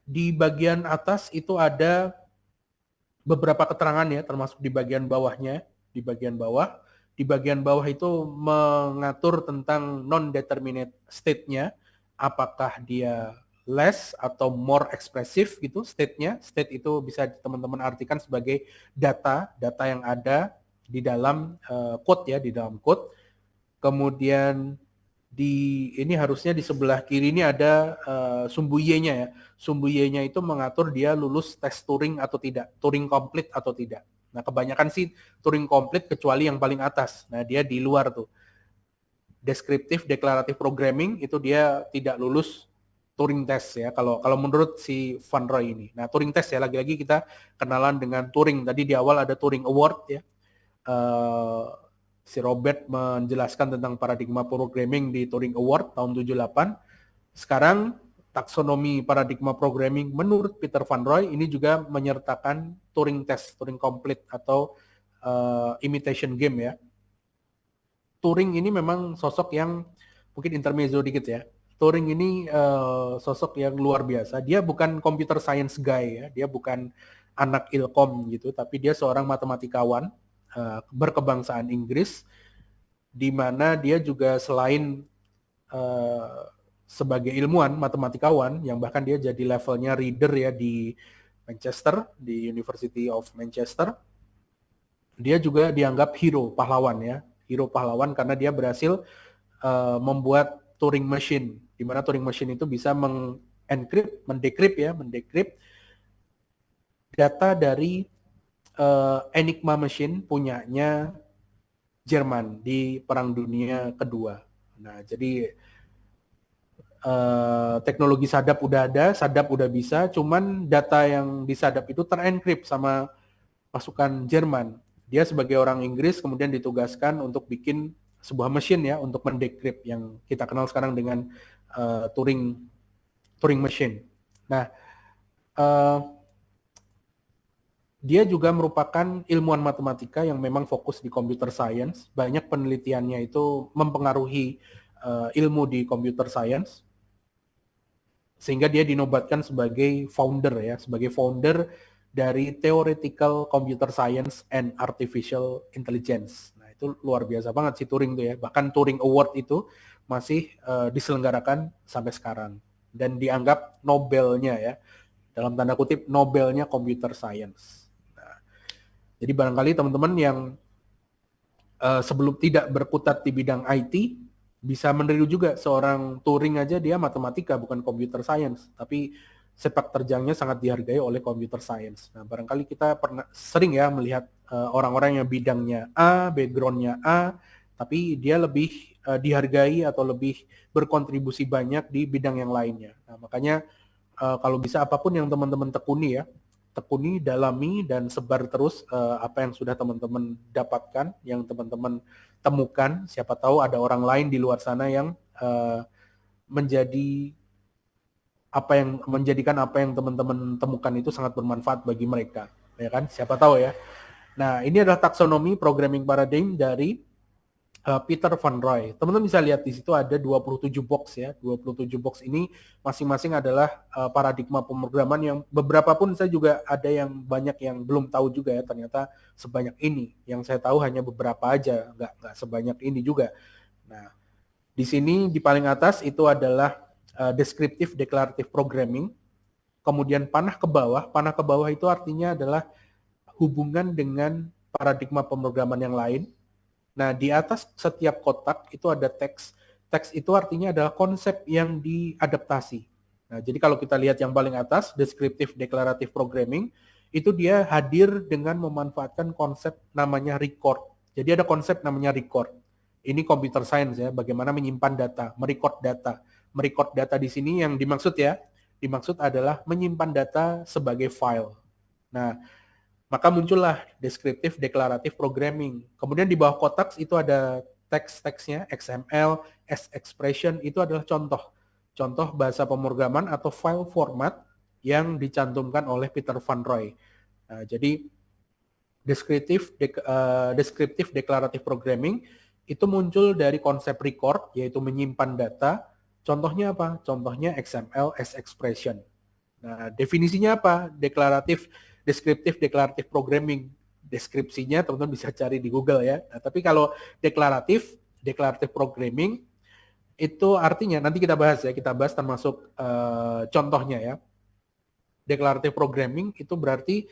di bagian atas itu ada beberapa keterangan ya, termasuk di bagian bawahnya, di bagian bawah Di bagian bawah itu mengatur tentang non-determinate state-nya, apakah dia less atau more ekspresif gitu state-nya. State itu bisa teman-teman artikan sebagai data yang ada di dalam code ya, di dalam code. Kemudian ini harusnya di sebelah kiri ini ada sumbu Y-nya ya. Sumbu Y-nya itu mengatur dia lulus tes Turing atau tidak, Turing complete atau tidak. Nah, kebanyakan sih Turing complete kecuali yang paling atas. Nah, dia di luar tuh. Deskriptif, deklaratif programming itu dia tidak lulus Turing test ya. Kalau menurut si Van Roy ini. Nah, Turing test ya, lagi-lagi kita kenalan dengan Turing. Tadi di awal ada Turing Award ya. Si Robert menjelaskan tentang paradigma programming di Turing Award tahun 78. Sekarang taksonomi paradigma programming menurut Peter Van Roy ini juga menyertakan Turing test, Turing complete atau imitation game ya. Turing ini memang sosok yang mungkin intermezzo dikit ya. Turing ini sosok yang luar biasa. Dia bukan computer science guy ya, dia bukan anak ilkom gitu, tapi dia seorang matematikawan berkebangsaan Inggris, di mana dia juga selain sebagai ilmuwan, matematikawan, yang bahkan dia jadi levelnya reader ya di Manchester, di University of Manchester. Dia juga dianggap hero, pahlawan ya. Hero pahlawan karena dia berhasil membuat Turing machine, di mana Turing machine itu bisa mendekrypt data dari Enigma machine punyanya Jerman di Perang Dunia Kedua. Nah, jadi teknologi sadap udah ada, sadap udah bisa, cuman data yang disadap itu terenkrypt sama pasukan Jerman. Dia sebagai orang Inggris kemudian ditugaskan untuk bikin sebuah mesin ya untuk mendekrypt yang kita kenal sekarang dengan Turing machine. Nah, dia juga merupakan ilmuwan matematika yang memang fokus di computer science. Banyak penelitiannya itu mempengaruhi ilmu di computer science. Sehingga dia dinobatkan sebagai founder ya, sebagai founder dari Theoretical Computer Science and Artificial Intelligence. Nah, itu luar biasa banget si Turing tuh ya. Bahkan Turing Award itu masih diselenggarakan sampai sekarang dan dianggap Nobelnya ya. Dalam tanda kutip Nobelnya Computer Science. Nah, jadi barangkali teman-teman yang sebelum tidak berkutat di bidang IT bisa meniru juga seorang Turing aja dia matematika bukan computer science, tapi sepak terjangnya sangat dihargai oleh computer science. Nah, barangkali kita sering ya melihat orang-orang yang bidangnya A, backgroundnya A, tapi dia lebih dihargai atau lebih berkontribusi banyak di bidang yang lainnya. Nah, makanya kalau bisa apapun yang teman-teman tekuni ya, tekuni, dalami, dan sebar terus apa yang sudah teman-teman dapatkan, yang teman-teman temukan. Siapa tahu ada orang lain di luar sana yang menjadikan apa yang teman-teman temukan itu sangat bermanfaat bagi mereka, ya kan? Siapa tahu ya. Nah, ini adalah taksonomi programming paradigm dari Peter Van Roy. Teman-teman bisa lihat di situ ada 27 box ya. 27 box ini masing-masing adalah paradigma pemrograman yang beberapa pun saya juga ada yang banyak yang belum tahu juga ya. Ternyata sebanyak ini. Yang saya tahu hanya beberapa aja, nggak sebanyak ini juga. Nah, di sini di paling atas itu adalah descriptive declarative programming. Kemudian panah ke bawah itu artinya adalah hubungan dengan paradigma pemrograman yang lain. Nah, di atas setiap kotak itu ada teks. Teks itu artinya adalah konsep yang diadaptasi. Nah, jadi kalau kita lihat yang paling atas, descriptive declarative programming, itu dia hadir dengan memanfaatkan konsep namanya record. Jadi ada konsep namanya record. Ini computer science ya, bagaimana menyimpan data, merecord data. Merecord data di sini yang dimaksud adalah menyimpan data sebagai file. Nah, maka muncullah descriptive declarative programming. Kemudian di bawah kotak itu ada teks-teksnya, XML, S-expression, itu adalah contoh bahasa pemrograman atau file format yang dicantumkan oleh Peter Van Roy. Nah, jadi descriptive declarative programming itu muncul dari konsep record, yaitu menyimpan data. Contohnya apa? Contohnya XML, S-expression. Nah, definisinya apa? Descriptive declarative programming. deskripsinya teman-teman bisa cari di Google ya. Nah, tapi kalau deklaratif programming itu artinya nanti kita bahas termasuk contohnya ya. Deklaratif programming itu berarti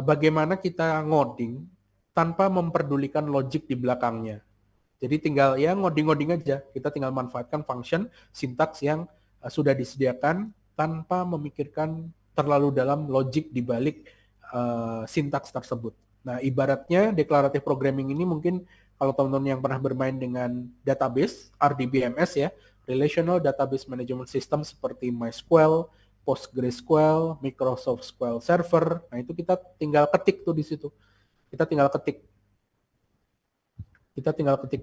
bagaimana kita ngoding tanpa memperdulikan logik di belakangnya. Jadi tinggal ya ngoding-ngoding aja. Kita tinggal manfaatkan function, sintaks yang sudah disediakan tanpa memikirkan terlalu dalam logik di balik sintaks tersebut. Nah, ibaratnya deklaratif programming ini mungkin kalau teman-teman yang pernah bermain dengan database, RDBMS ya, Relational Database Management System seperti MySQL, PostgreSQL, Microsoft SQL Server. Nah, itu kita tinggal ketik tuh di situ. Kita tinggal ketik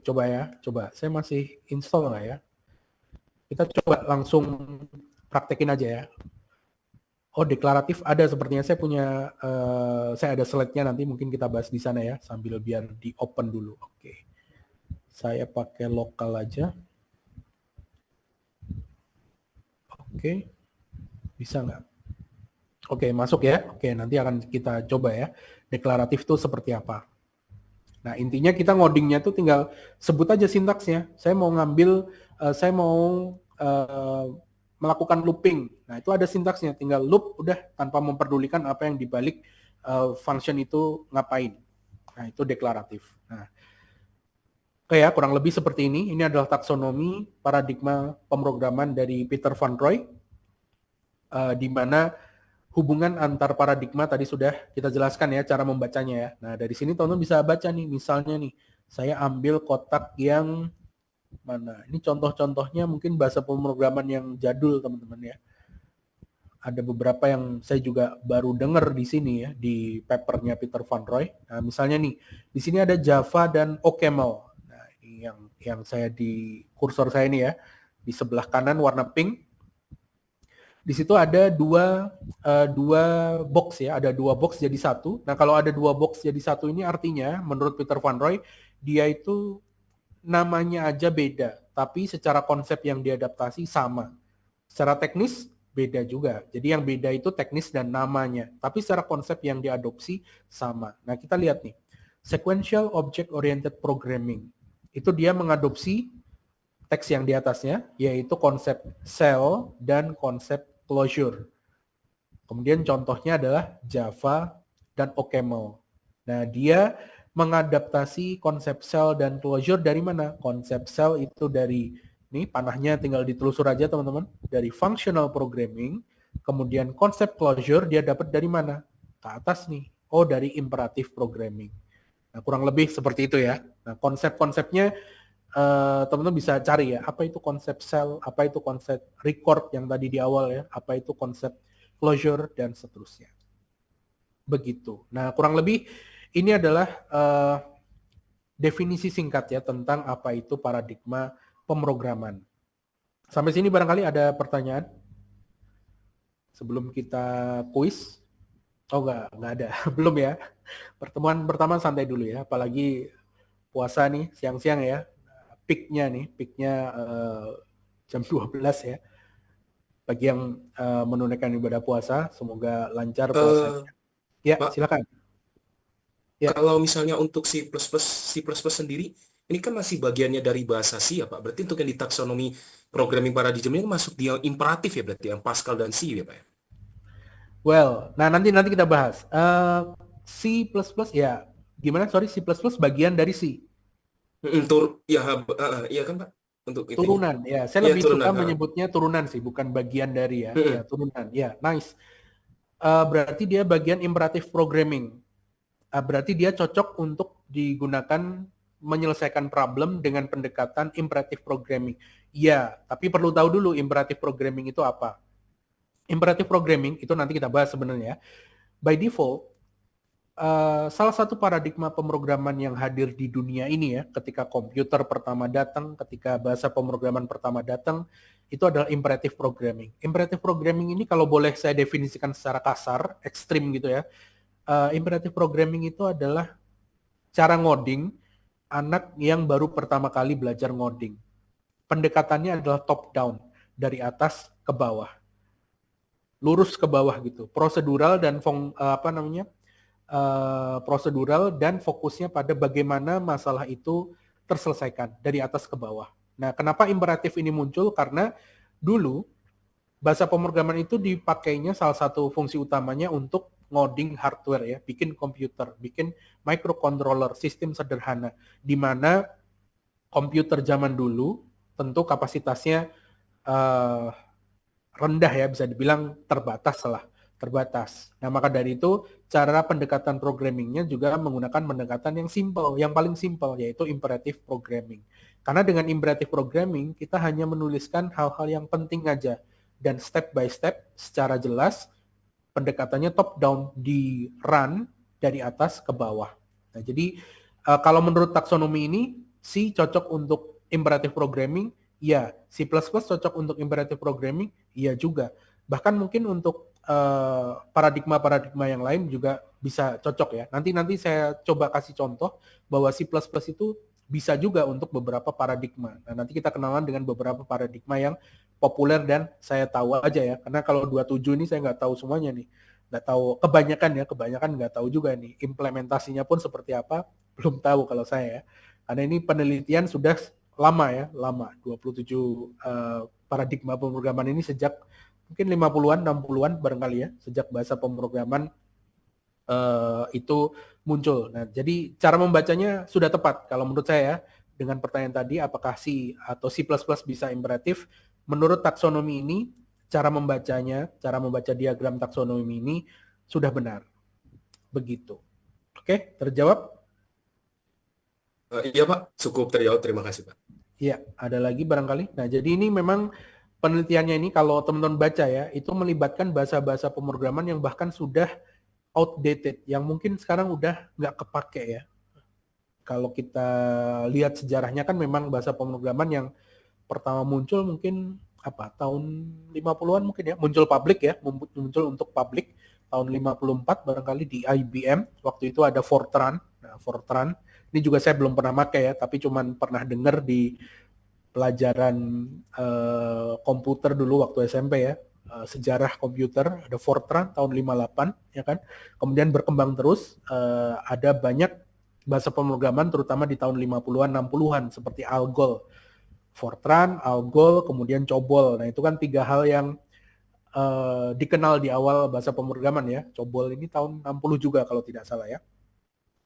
coba ya. Coba, saya masih install nggak ya? Kita coba langsung praktekin aja ya. Oh, deklaratif ada sepertinya. Saya ada slide-nya nanti mungkin kita bahas di sana ya, sambil biar di open dulu. Oke. Saya pakai lokal aja. Oke. Bisa nggak? Oke, masuk ya. Oke, nanti akan kita coba ya. Deklaratif itu seperti apa. Nah, intinya kita ngodingnya tuh tinggal sebut aja sintaksnya. Saya mau melakukan looping. Nah, itu ada sintaksnya. Tinggal loop udah tanpa memperdulikan apa yang dibalik function itu ngapain. Nah, itu deklaratif. Nah, oke ya, kurang lebih seperti ini. Ini adalah taksonomi paradigma pemrograman dari Peter Van Roy. Di mana hubungan antar paradigma tadi sudah kita jelaskan ya cara membacanya ya. Nah, dari sini teman-teman bisa baca nih, misalnya nih, saya ambil kotak yang mana? Ini contoh-contohnya mungkin bahasa pemrograman yang jadul teman-teman ya. Ada beberapa yang saya juga baru dengar di sini ya, di papernya Peter Van Roy. Nah, misalnya nih, di sini ada Java dan OCaml. Nah, ini yang saya di kursor saya ini ya, di sebelah kanan warna pink. Di situ ada dua box ya, ada dua box jadi satu. Nah, kalau ada dua box jadi satu ini artinya menurut Peter Van Roy dia itu namanya aja beda, tapi secara konsep yang diadaptasi sama. Secara teknis beda juga. Jadi yang beda itu teknis dan namanya, tapi secara konsep yang diadopsi sama. Nah, kita lihat nih. Sequential Object Oriented Programming. Itu dia mengadopsi teks yang di atasnya, yaitu konsep cell dan konsep closure. Kemudian contohnya adalah Java dan OCaml. Nah, dia mengadaptasi konsep cell dan closure dari mana? Konsep cell itu dari, nih panahnya tinggal ditelusur aja teman-teman, dari functional programming. Kemudian konsep closure dia dapat dari mana? Ke atas nih. Oh, dari imperative programming. Nah, kurang lebih seperti itu ya. Nah, konsep-konsepnya teman-teman bisa cari ya, apa itu konsep cell, apa itu konsep record yang tadi di awal ya, apa itu konsep closure, dan seterusnya. Begitu. Nah, kurang lebih ini adalah definisi singkat ya tentang apa itu paradigma pemrograman. Sampai sini barangkali ada pertanyaan? Sebelum kita kuis? Oh, nggak ada. Belum ya. Pertemuan pertama santai dulu ya, apalagi puasa nih, siang-siang ya. Peaknya jam 12 ya. Bagi yang menunaikan ibadah puasa, semoga lancar puasanya. Ya, Pak, silakan. Ya. kalau misalnya untuk C++ sendiri, ini kan masih bagiannya dari bahasa C ya Pak. Berarti untuk yang di taksonomi programming paradigm ini masuk di yang imperatif ya berarti, yang Pascal dan C ya Pak ya? Well, nah nanti kita bahas. C++ ya, gimana? Sorry, C++ bagian dari C. Iya kan Pak? Untuk itunya. Turunan, ya. Saya Iya, lebih turunan, suka menyebutnya turunan sih, bukan bagian dari ya. Mm-mm. Ya, turunan. Ya, nice. Berarti dia bagian imperative programming. Berarti dia cocok untuk digunakan menyelesaikan problem dengan pendekatan imperative programming. Ya, tapi perlu tahu dulu imperative programming itu apa. Imperative programming itu nanti kita bahas sebenarnya. By default, salah satu paradigma pemrograman yang hadir di dunia ini ya, ketika komputer pertama datang, ketika bahasa pemrograman pertama datang, itu adalah imperative programming. Imperative programming ini kalau boleh saya definisikan secara kasar, ekstrim gitu ya, imperative programming itu adalah cara ngoding anak yang baru pertama kali belajar ngoding. Pendekatannya adalah top down, dari atas ke bawah. Lurus ke bawah gitu. Prosedural dan prosedural dan fokusnya pada bagaimana masalah itu terselesaikan dari atas ke bawah. Nah, kenapa imperatif ini muncul? Karena dulu bahasa pemrograman itu dipakainya salah satu fungsi utamanya untuk ngoding hardware ya, bikin komputer, bikin microcontroller, sistem sederhana, di mana komputer zaman dulu tentu kapasitasnya rendah ya, bisa dibilang terbatas lah, terbatas. Nah, maka dari itu cara pendekatan programmingnya juga menggunakan pendekatan yang simple, yang paling simple, yaitu imperative programming. Karena dengan imperative programming kita hanya menuliskan hal-hal yang penting aja, dan step by step secara jelas pendekatannya top down, di run dari atas ke bawah. Nah, jadi kalau menurut taksonomi ini C cocok untuk imperative programming, ya. C++ cocok untuk imperative programming, iya juga. Bahkan mungkin untuk paradigma-paradigma yang lain juga bisa cocok ya. Nanti saya coba kasih contoh bahwa C++ itu bisa juga untuk beberapa paradigma. Nah, nanti kita kenalan dengan beberapa paradigma yang populer dan saya tahu aja ya. Karena kalau 27 ini saya nggak tahu semuanya nih. Nggak tahu, kebanyakan nggak tahu juga nih. Implementasinya pun seperti apa, belum tahu kalau saya ya. Karena ini penelitian sudah lama. 27 paradigma pemrograman ini sejak mungkin 50-an, 60-an barangkali ya, sejak bahasa pemrograman itu muncul. Nah, jadi cara membacanya sudah tepat kalau menurut saya dengan pertanyaan tadi, apakah C atau C++ bisa imperatif? Menurut taksonomi ini, cara membacanya, cara membaca diagram taksonomi ini sudah benar. Begitu. Oke, terjawab? Iya Pak, cukup terjawab. Terima kasih Pak. Iya, ada lagi barangkali. Nah, jadi ini memang penelitiannya ini kalau teman-teman baca ya, itu melibatkan bahasa-bahasa pemrograman yang bahkan sudah outdated, yang mungkin sekarang udah nggak kepake ya. Kalau kita lihat sejarahnya kan memang bahasa pemrograman yang pertama muncul mungkin tahun 50-an mungkin ya, muncul publik ya, muncul untuk publik tahun 54 barangkali di IBM. Waktu itu ada Fortran. Nah, Fortran ini juga saya belum pernah pakai ya, tapi cuman pernah dengar di pelajaran komputer dulu waktu SMP ya. Sejarah komputer, ada Fortran tahun 58 ya kan. Kemudian berkembang terus, ada banyak bahasa pemrograman terutama di tahun 50-an 60-an seperti Algol. Fortran, Algol, kemudian COBOL. Nah, itu kan tiga hal yang dikenal di awal bahasa pemrograman ya. COBOL ini tahun 60 juga kalau tidak salah ya.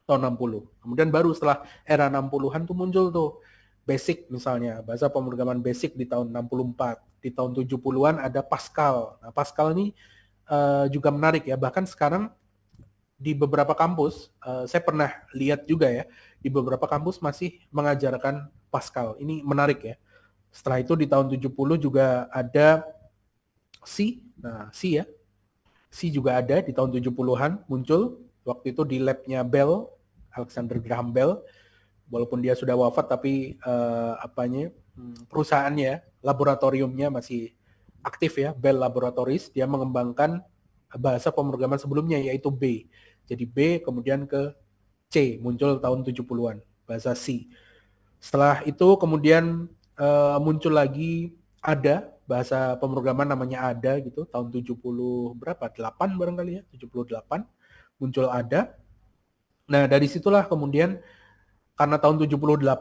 Tahun 60. Kemudian baru setelah era 60-an tuh muncul tuh Basic misalnya, bahasa pemrograman Basic di tahun 64. Di tahun 70-an ada Pascal. Nah, Pascal ini juga menarik ya. Bahkan sekarang di beberapa kampus, saya pernah lihat juga ya, di beberapa kampus masih mengajarkan Pascal. Ini menarik ya. Setelah itu di tahun 70 juga ada C. Nah, C ya. C juga ada di tahun 70-an muncul. Waktu itu di labnya Bell, Alexander Graham Bell. Walaupun dia sudah wafat, tapi perusahaannya, laboratoriumnya masih aktif ya, Bell Laboratories. Dia mengembangkan bahasa pemrograman sebelumnya yaitu B. Jadi B kemudian ke C, muncul tahun 70-an, bahasa C. Setelah itu kemudian muncul lagi ada bahasa pemrograman namanya ADA gitu, tahun 70 berapa? 8 barangkali ya, 78 muncul ADA. Nah, dari situlah kemudian karena tahun 78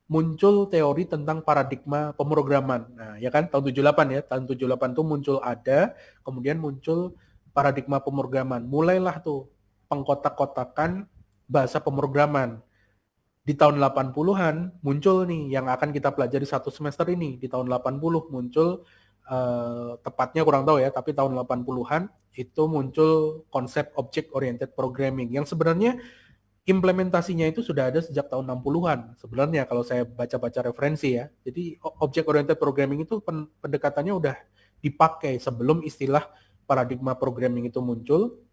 muncul teori tentang paradigma pemrograman. Nah, ya kan tahun 78 ya, tahun 78 tuh muncul ADA, kemudian muncul paradigma pemrograman. Mulailah tuh pengkotak-kotakan bahasa pemrograman. Di tahun 80-an muncul nih yang akan kita pelajari satu semester ini. Di tahun 80 muncul tepatnya kurang tahu ya, tapi tahun 80-an itu muncul konsep object oriented programming yang sebenarnya implementasinya itu sudah ada sejak tahun 60-an sebenarnya kalau saya baca-baca referensi ya. Jadi object oriented programming itu pendekatannya udah dipakai sebelum istilah paradigma programming itu muncul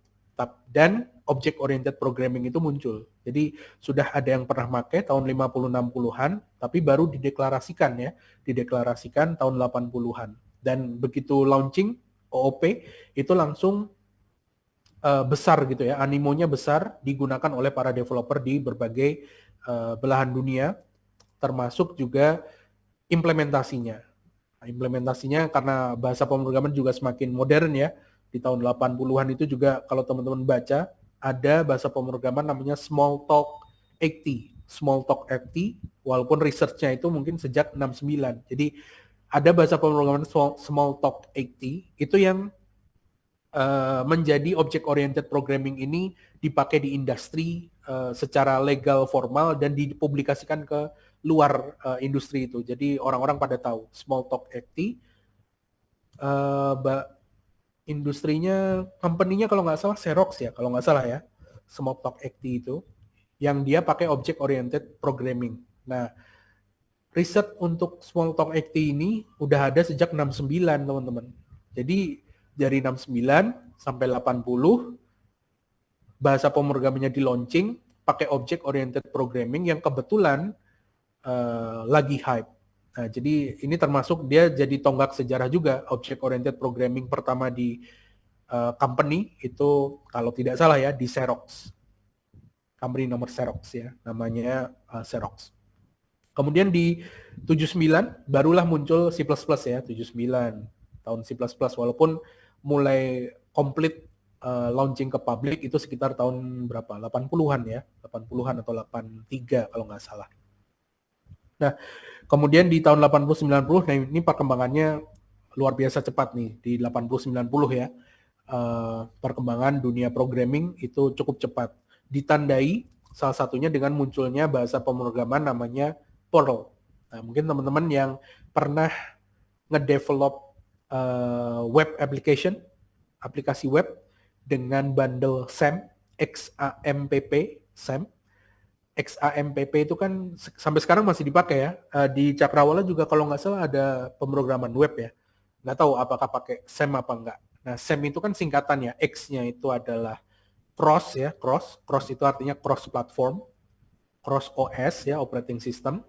dan object oriented programming itu muncul. Jadi sudah ada yang pernah pakai tahun 50-60-an tapi baru dideklarasikan tahun 80-an. Dan begitu launching OOP itu langsung besar gitu ya, animonya besar, digunakan oleh para developer di berbagai belahan dunia, termasuk juga implementasinya. Nah, implementasinya karena bahasa pemrograman juga semakin modern ya, di tahun 80-an itu juga kalau teman-teman baca ada bahasa pemrograman namanya Smalltalk 80. Smalltalk 80, walaupun research-nya itu mungkin sejak 69. Jadi ada bahasa pemrograman Smalltalk 80 itu yang menjadi object-oriented programming ini dipakai di industri secara legal formal dan dipublikasikan ke luar industri itu. Jadi orang-orang pada tahu Smalltalk 80. Industrinya, company-nya kalau nggak salah Xerox ya, kalau nggak salah ya, Smalltalk 80 itu, yang dia pakai object-oriented programming. Nah, riset untuk Smalltalk 80 ini udah ada sejak 69, teman-teman. Jadi, dari 69 sampai 80, bahasa pemrogramannya di launching, pakai object-oriented programming yang kebetulan lagi hype. Nah, jadi ini termasuk dia jadi tonggak sejarah juga, object-oriented programming pertama di company itu kalau tidak salah ya di Xerox. Company nomor Xerox ya, namanya Xerox. Kemudian di 79 barulah muncul C++ ya, 79 tahun C++, walaupun mulai komplit launching ke publik itu sekitar tahun berapa? 80-an ya, 80-an atau 83 kalau nggak salah. Nah, kemudian di tahun 80-90, nah ini perkembangannya luar biasa cepat nih, di 80-90 ya. Perkembangan dunia programming itu cukup cepat. Ditandai salah satunya dengan munculnya bahasa pemrograman namanya Perl. Nah, mungkin teman-teman yang pernah ngedevelop web application, aplikasi web dengan bundle XAMPP, XAMPP, XAMPP. XAMPP itu kan sampai sekarang masih dipakai ya. Di Cakrawala juga kalau nggak salah ada pemrograman web ya. Nggak tahu apakah pakai XAMPP apa enggak. Nah, XAMPP itu kan singkatannya. X-nya itu adalah cross ya, cross. Cross itu artinya cross platform, cross OS ya, operating system.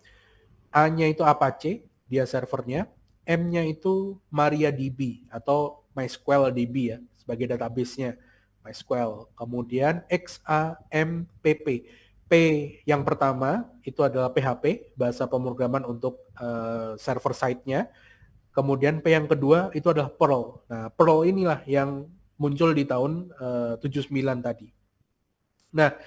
A-nya itu Apache, dia servernya. M-nya itu MariaDB atau MySQL DB ya, sebagai database-nya MySQL. Kemudian XAMPP. P yang pertama itu adalah PHP, bahasa pemrograman untuk server side-nya. Kemudian P yang kedua itu adalah Perl. Nah, Perl inilah yang muncul di tahun 79 tadi. Nah,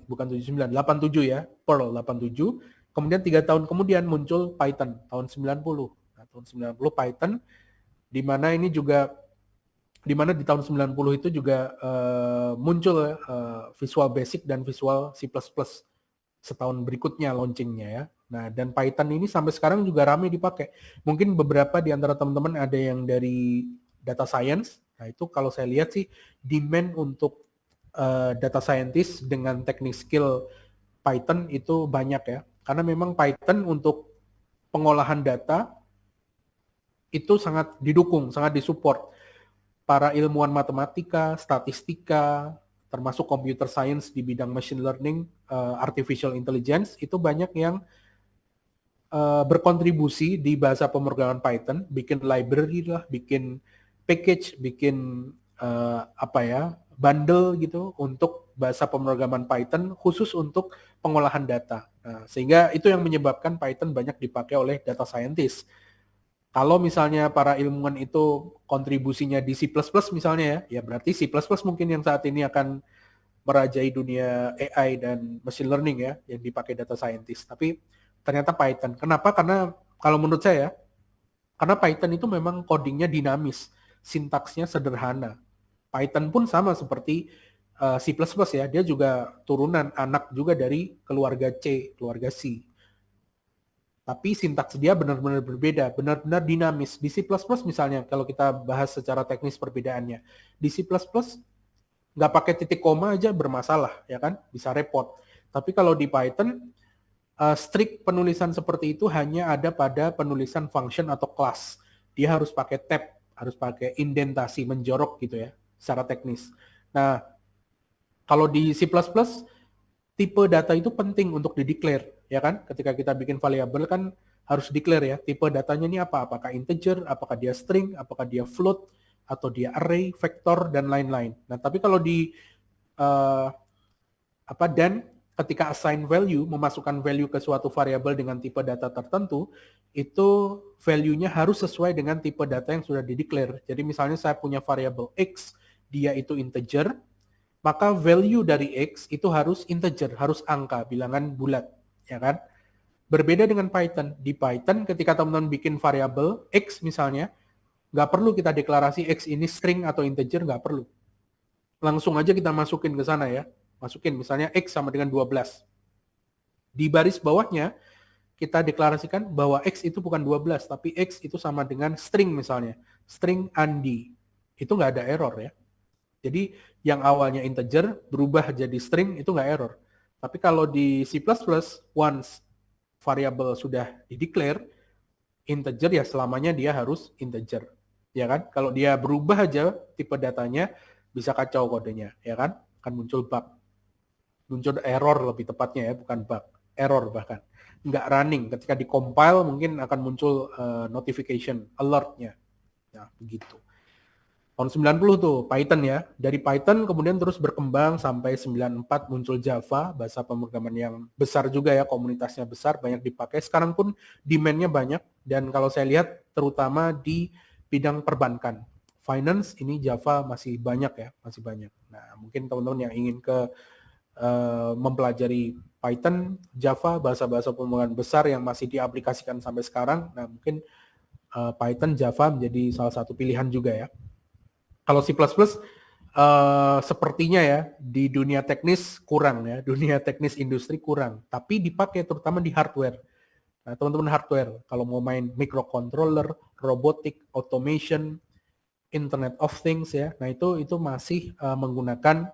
bukan 79, 87 ya, Perl 87. Kemudian 3 tahun kemudian muncul Python tahun 90. Nah, tahun 90 Python, di mana di tahun 90 itu juga muncul Visual Basic dan Visual C++ setahun berikutnya launchingnya ya. Nah, dan Python ini sampai sekarang juga ramai dipakai. Mungkin beberapa di antara teman-teman ada yang dari data science. Nah, itu kalau saya lihat sih demand untuk data scientist dengan teknik skill Python itu banyak ya. Karena memang Python untuk pengolahan data itu sangat didukung, sangat disupport. Para ilmuwan matematika, statistika, termasuk computer science di bidang machine learning, artificial intelligence, itu banyak yang berkontribusi di bahasa pemrograman Python, bikin library lah, bikin package, bikin bundle gitu untuk bahasa pemrograman Python khusus untuk pengolahan data. Nah, sehingga itu yang menyebabkan Python banyak dipakai oleh data scientist. Kalau misalnya para ilmuwan itu kontribusinya di C++ misalnya ya berarti C++ mungkin yang saat ini akan merajai dunia AI dan machine learning ya, yang dipakai data scientist. Tapi ternyata Python. Kenapa? Karena kalau menurut saya, karena Python itu memang codingnya dinamis, sintaksnya sederhana. Python pun sama seperti C++ ya, dia juga turunan anak juga dari keluarga C, keluarga C. Tapi sintaks dia benar-benar berbeda, benar-benar dinamis. Di C++ misalnya, kalau kita bahas secara teknis perbedaannya, di C++ nggak pakai titik koma aja bermasalah, ya kan? Bisa repot. Tapi kalau di Python, strict penulisan seperti itu hanya ada pada penulisan function atau class. Dia harus pakai tab, harus pakai indentasi, menjorok gitu ya, secara teknis. Nah, kalau di C++, tipe data itu penting untuk di-declare. Ya kan, ketika kita bikin variabel kan harus declare ya, tipe datanya ini apa, apakah integer, apakah dia string, apakah dia float, atau dia array, vektor, dan lain-lain. Nah, tapi kalau di dan ketika assign value, memasukkan value ke suatu variabel dengan tipe data tertentu, itu value-nya harus sesuai dengan tipe data yang sudah di-declare. Jadi misalnya saya punya variabel X, dia itu integer, maka value dari X itu harus integer, harus angka, bilangan bulat, ya kan? Berbeda dengan Python. Di Python ketika teman-teman bikin variabel X misalnya, nggak perlu kita deklarasi X ini string atau integer, nggak perlu. Langsung aja kita masukin ke sana ya. Masukin misalnya X sama dengan 12. Di baris bawahnya, kita deklarasikan bahwa X itu bukan 12, tapi X itu sama dengan string misalnya. String Andi. Itu nggak ada error ya. Jadi yang awalnya integer berubah jadi string itu nggak error. Tapi kalau di C++, once variabel sudah dideclare, integer ya selamanya dia harus integer. Ya kan? Kalau dia berubah aja tipe datanya, bisa kacau kodenya. Ya kan? Akan muncul bug. Muncul error lebih tepatnya ya, bukan bug. Error bahkan. Nggak running. Ketika di-compile mungkin akan muncul notification, alert-nya. Nah, begitu. Tahun 90 tuh Python ya. Dari Python kemudian terus berkembang sampai 94 muncul Java, bahasa pemrograman yang besar juga ya, komunitasnya besar, banyak dipakai. Sekarang pun demand-nya banyak dan kalau saya lihat terutama di bidang perbankan. Finance ini Java masih banyak ya, masih banyak. Nah, mungkin teman-teman yang ingin mempelajari Python, Java, bahasa-bahasa pemrograman besar yang masih diaplikasikan sampai sekarang, nah mungkin Python, Java menjadi salah satu pilihan juga ya. Kalau C++ sepertinya ya di dunia teknis kurang ya, dunia teknis industri kurang, tapi dipakai terutama di hardware. Nah, teman-teman hardware kalau mau main microcontroller, robotic, automation, Internet of Things ya, nah itu masih menggunakan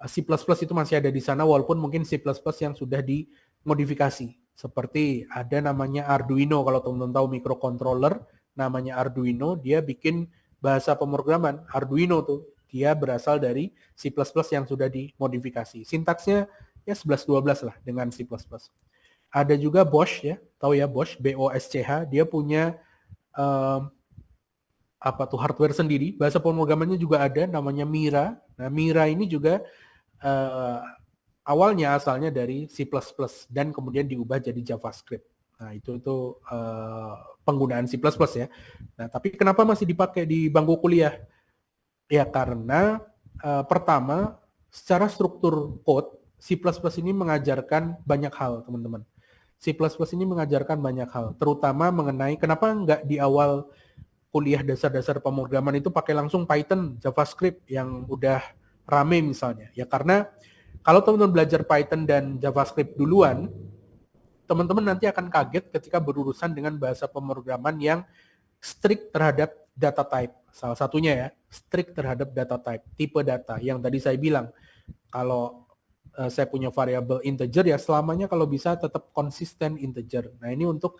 C++ itu masih ada di sana walaupun mungkin C++ yang sudah dimodifikasi. Seperti ada namanya Arduino, kalau teman-teman tahu microcontroller namanya Arduino, dia bikin bahasa pemrograman Arduino tuh, dia berasal dari C++ yang sudah dimodifikasi. Sintaksnya ya 11-12 lah dengan C++. Ada juga Bosch ya, tahu ya Bosch, BOSCH, dia punya hardware sendiri, bahasa pemrogramannya juga ada namanya Mira. Nah, Mira ini juga awalnya asalnya dari C++ dan kemudian diubah jadi JavaScript. Nah, itu penggunaan C++ ya. Nah, tapi kenapa masih dipakai di bangku kuliah? Ya karena pertama, secara struktur code, C++ ini mengajarkan banyak hal, teman-teman. C++ ini mengajarkan banyak hal, terutama mengenai kenapa nggak di awal kuliah dasar-dasar pemrograman itu pakai langsung Python, JavaScript yang udah rame misalnya. Ya karena kalau teman-teman belajar Python dan JavaScript duluan, teman-teman nanti akan kaget ketika berurusan dengan bahasa pemrograman yang strict terhadap data type. Salah satunya ya, strict terhadap data type, tipe data. Yang tadi saya bilang, kalau saya punya variabel integer ya selamanya kalau bisa tetap konsisten integer. Nah ini untuk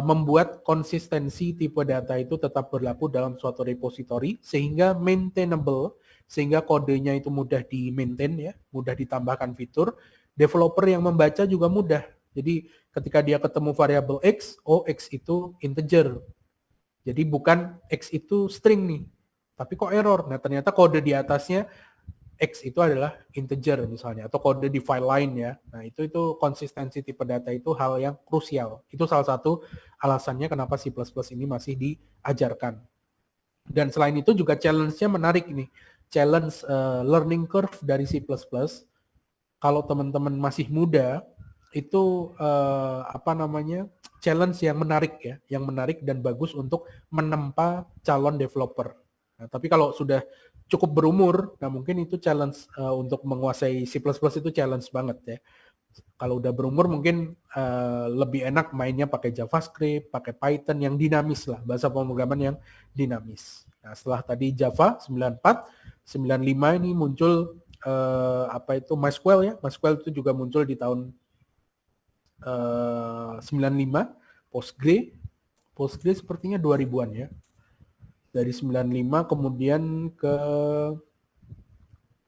membuat konsistensi tipe data itu tetap berlaku dalam suatu repository sehingga maintainable, sehingga kodenya itu mudah di-maintain ya, mudah ditambahkan fitur. Developer yang membaca juga mudah. Jadi ketika dia ketemu variabel X, X itu integer. Jadi bukan X itu string nih. Tapi kok error? Nah, ternyata kode di atasnya X itu adalah integer misalnya, atau kode di file lain ya. Nah, itu konsistensi tipe data itu hal yang krusial. Itu salah satu alasannya kenapa C++ ini masih diajarkan. Dan selain itu juga challenge-nya menarik nih. Challenge learning curve dari C++. Kalau teman-teman masih muda, itu challenge yang menarik ya, yang menarik dan bagus untuk menempa calon developer. Nah, tapi kalau sudah cukup berumur, nah mungkin itu challenge untuk menguasai C++ itu challenge banget ya. Kalau udah berumur mungkin lebih enak mainnya pakai JavaScript, pakai Python yang dinamis lah, bahasa pemrograman yang dinamis. Nah, setelah tadi Java 94, 95 ini muncul MySQL ya. MySQL itu juga muncul di tahun 95, Postgre sepertinya 2000-an ya. Dari 95 kemudian ke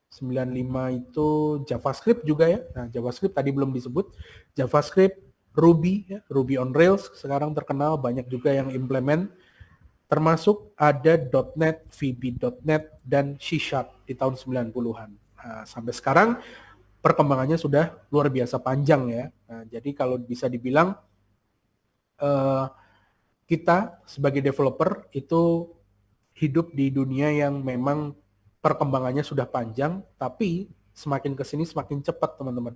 95 itu JavaScript juga ya. Nah, JavaScript tadi belum disebut. JavaScript, Ruby ya, Ruby on Rails sekarang terkenal, banyak juga yang implement. Termasuk ada .NET, VB.NET, dan C# di tahun 90-an. Nah, sampai sekarang perkembangannya sudah luar biasa panjang ya. Nah, jadi kalau bisa dibilang kita sebagai developer itu hidup di dunia yang memang perkembangannya sudah panjang, tapi semakin ke sini semakin cepat, teman-teman.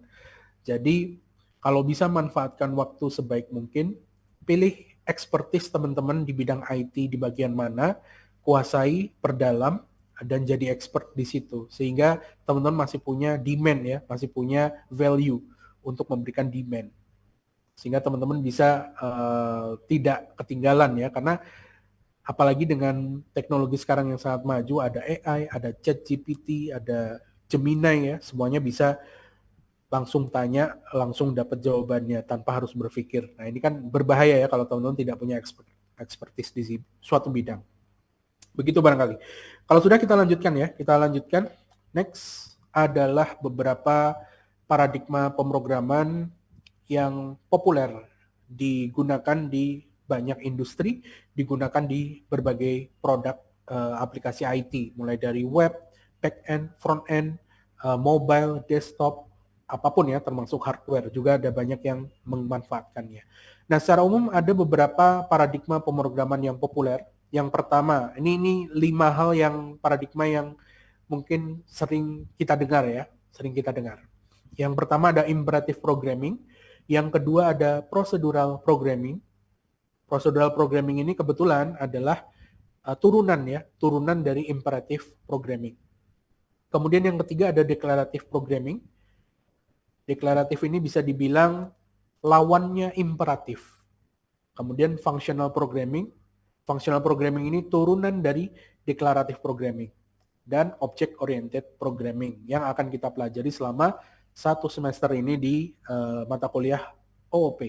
Jadi, kalau bisa manfaatkan waktu sebaik mungkin, pilih expertise teman-teman di bidang IT di bagian mana, kuasai, perdalam, dan jadi expert di situ. Sehingga teman-teman masih punya demand ya, masih punya value untuk memberikan demand. Sehingga teman-teman bisa tidak ketinggalan ya, karena apalagi dengan teknologi sekarang yang sangat maju, ada AI, ada ChatGPT, ada Gemini ya, semuanya bisa langsung tanya, langsung dapat jawabannya tanpa harus berpikir. Nah ini kan berbahaya ya kalau teman-teman tidak punya expertise di suatu bidang. Begitu barangkali. Kalau sudah kita lanjutkan ya, kita lanjutkan. Next adalah beberapa paradigma pemrograman yang populer digunakan di banyak industri, digunakan di berbagai produk aplikasi IT, mulai dari web, back-end, front-end, mobile, desktop, apapun ya, termasuk hardware, juga ada banyak yang memanfaatkannya. Nah, secara umum ada beberapa paradigma pemrograman yang populer. Yang pertama, ini 5 hal yang paradigma yang mungkin sering kita dengar ya, sering kita dengar. Yang pertama ada imperative programming, yang kedua ada procedural programming. Procedural programming ini kebetulan adalah turunan dari imperative programming. Kemudian yang ketiga ada declarative programming. Deklaratif ini bisa dibilang lawannya imperatif. Kemudian functional programming. Functional programming ini turunan dari declarative programming. Dan object oriented programming yang akan kita pelajari selama 1 semester ini di mata kuliah OOP.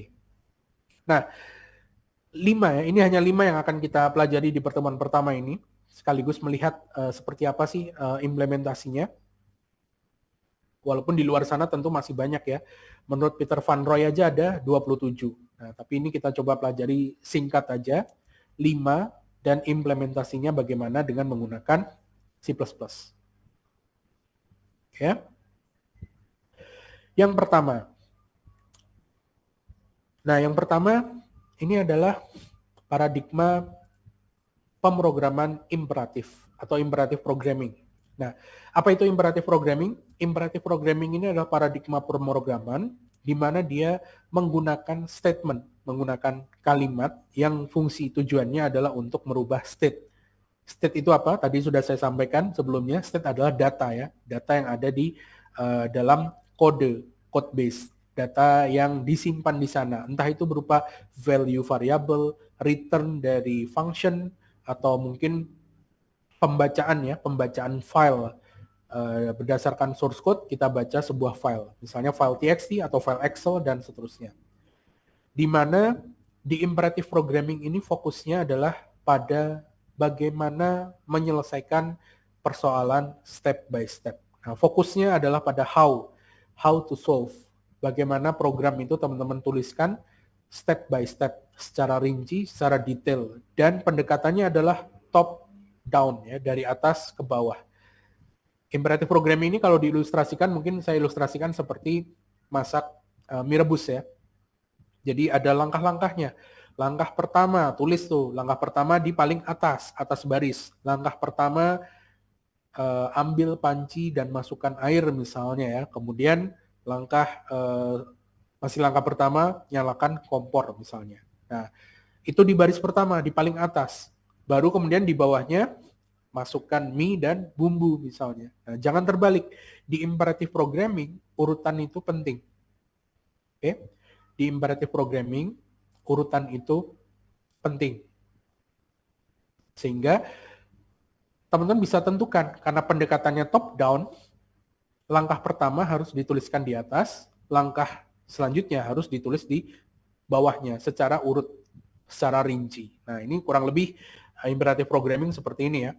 Nah, 5 ya, ini hanya 5 yang akan kita pelajari di pertemuan pertama ini. Sekaligus melihat seperti apa sih implementasinya. Walaupun di luar sana tentu masih banyak ya. Menurut Peter Van Roy aja ada 27. Nah, tapi ini kita coba pelajari singkat aja. 5 dan implementasinya bagaimana dengan menggunakan C++. Ya. Yang pertama. Nah, yang pertama ini adalah paradigma pemrograman imperatif atau imperative programming. Nah, apa itu imperative programming? Imperative programming ini adalah paradigma pemrograman di mana dia menggunakan statement, menggunakan kalimat yang fungsi tujuannya adalah untuk merubah state. State itu apa? Tadi sudah saya sampaikan sebelumnya, state adalah data ya, data yang ada di dalam code base, data yang disimpan di sana, entah itu berupa value variable, return dari function, atau mungkin pembacaan file berdasarkan source code kita baca sebuah file, misalnya file txt atau file Excel dan seterusnya. Di mana di imperative programming ini fokusnya adalah pada bagaimana menyelesaikan persoalan step by step. Nah, fokusnya adalah pada how to solve. Bagaimana program itu teman-teman tuliskan step by step, secara rinci, secara detail, dan pendekatannya adalah top down ya, dari atas ke bawah. Imperative programming ini kalau diilustrasikan, mungkin saya ilustrasikan seperti masak mie rebus ya. Jadi ada langkah-langkahnya. Langkah pertama, tulis tuh, langkah pertama di paling atas baris. Langkah pertama ambil panci dan masukkan air misalnya ya. Kemudian masih langkah pertama, nyalakan kompor misalnya. Nah, itu di baris pertama, di paling atas. Baru kemudian di bawahnya masukkan mie dan bumbu misalnya. Nah, jangan terbalik. Di imperative programming, urutan itu penting. Oke? Di imperative programming, urutan itu penting. Sehingga teman-teman bisa tentukan, karena pendekatannya top down, langkah pertama harus dituliskan di atas, langkah selanjutnya harus ditulis di bawahnya secara urut, secara rinci. Nah, ini kurang lebih imperative programming seperti ini ya.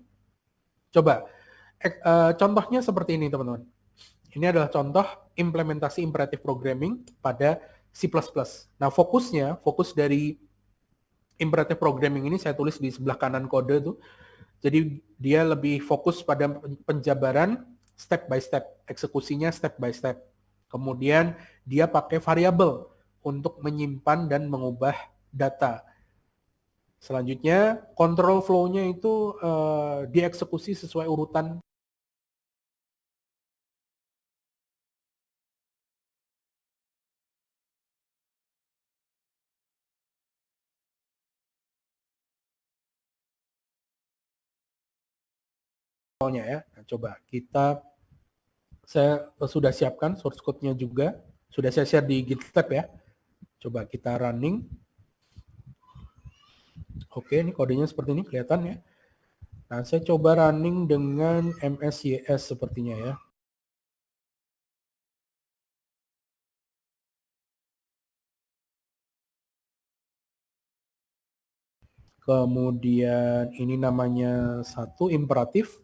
Coba, contohnya seperti ini teman-teman. Ini adalah contoh implementasi imperative programming pada C++. Nah, fokus dari imperative programming ini saya tulis di sebelah kanan kode tuh. Jadi dia lebih fokus pada penjabaran step by step, eksekusinya step by step. Kemudian dia pakai variabel untuk menyimpan dan mengubah data. Selanjutnya, control flow-nya itu dieksekusi sesuai urutan sampelnya ya. Nah, coba saya sudah siapkan source code-nya juga. Sudah saya share di GitLab ya. Coba kita running. Oke, ini kodenya seperti ini kelihatan ya. Nah, saya coba running dengan MSYS sepertinya ya. Kemudian ini namanya satu imperatif.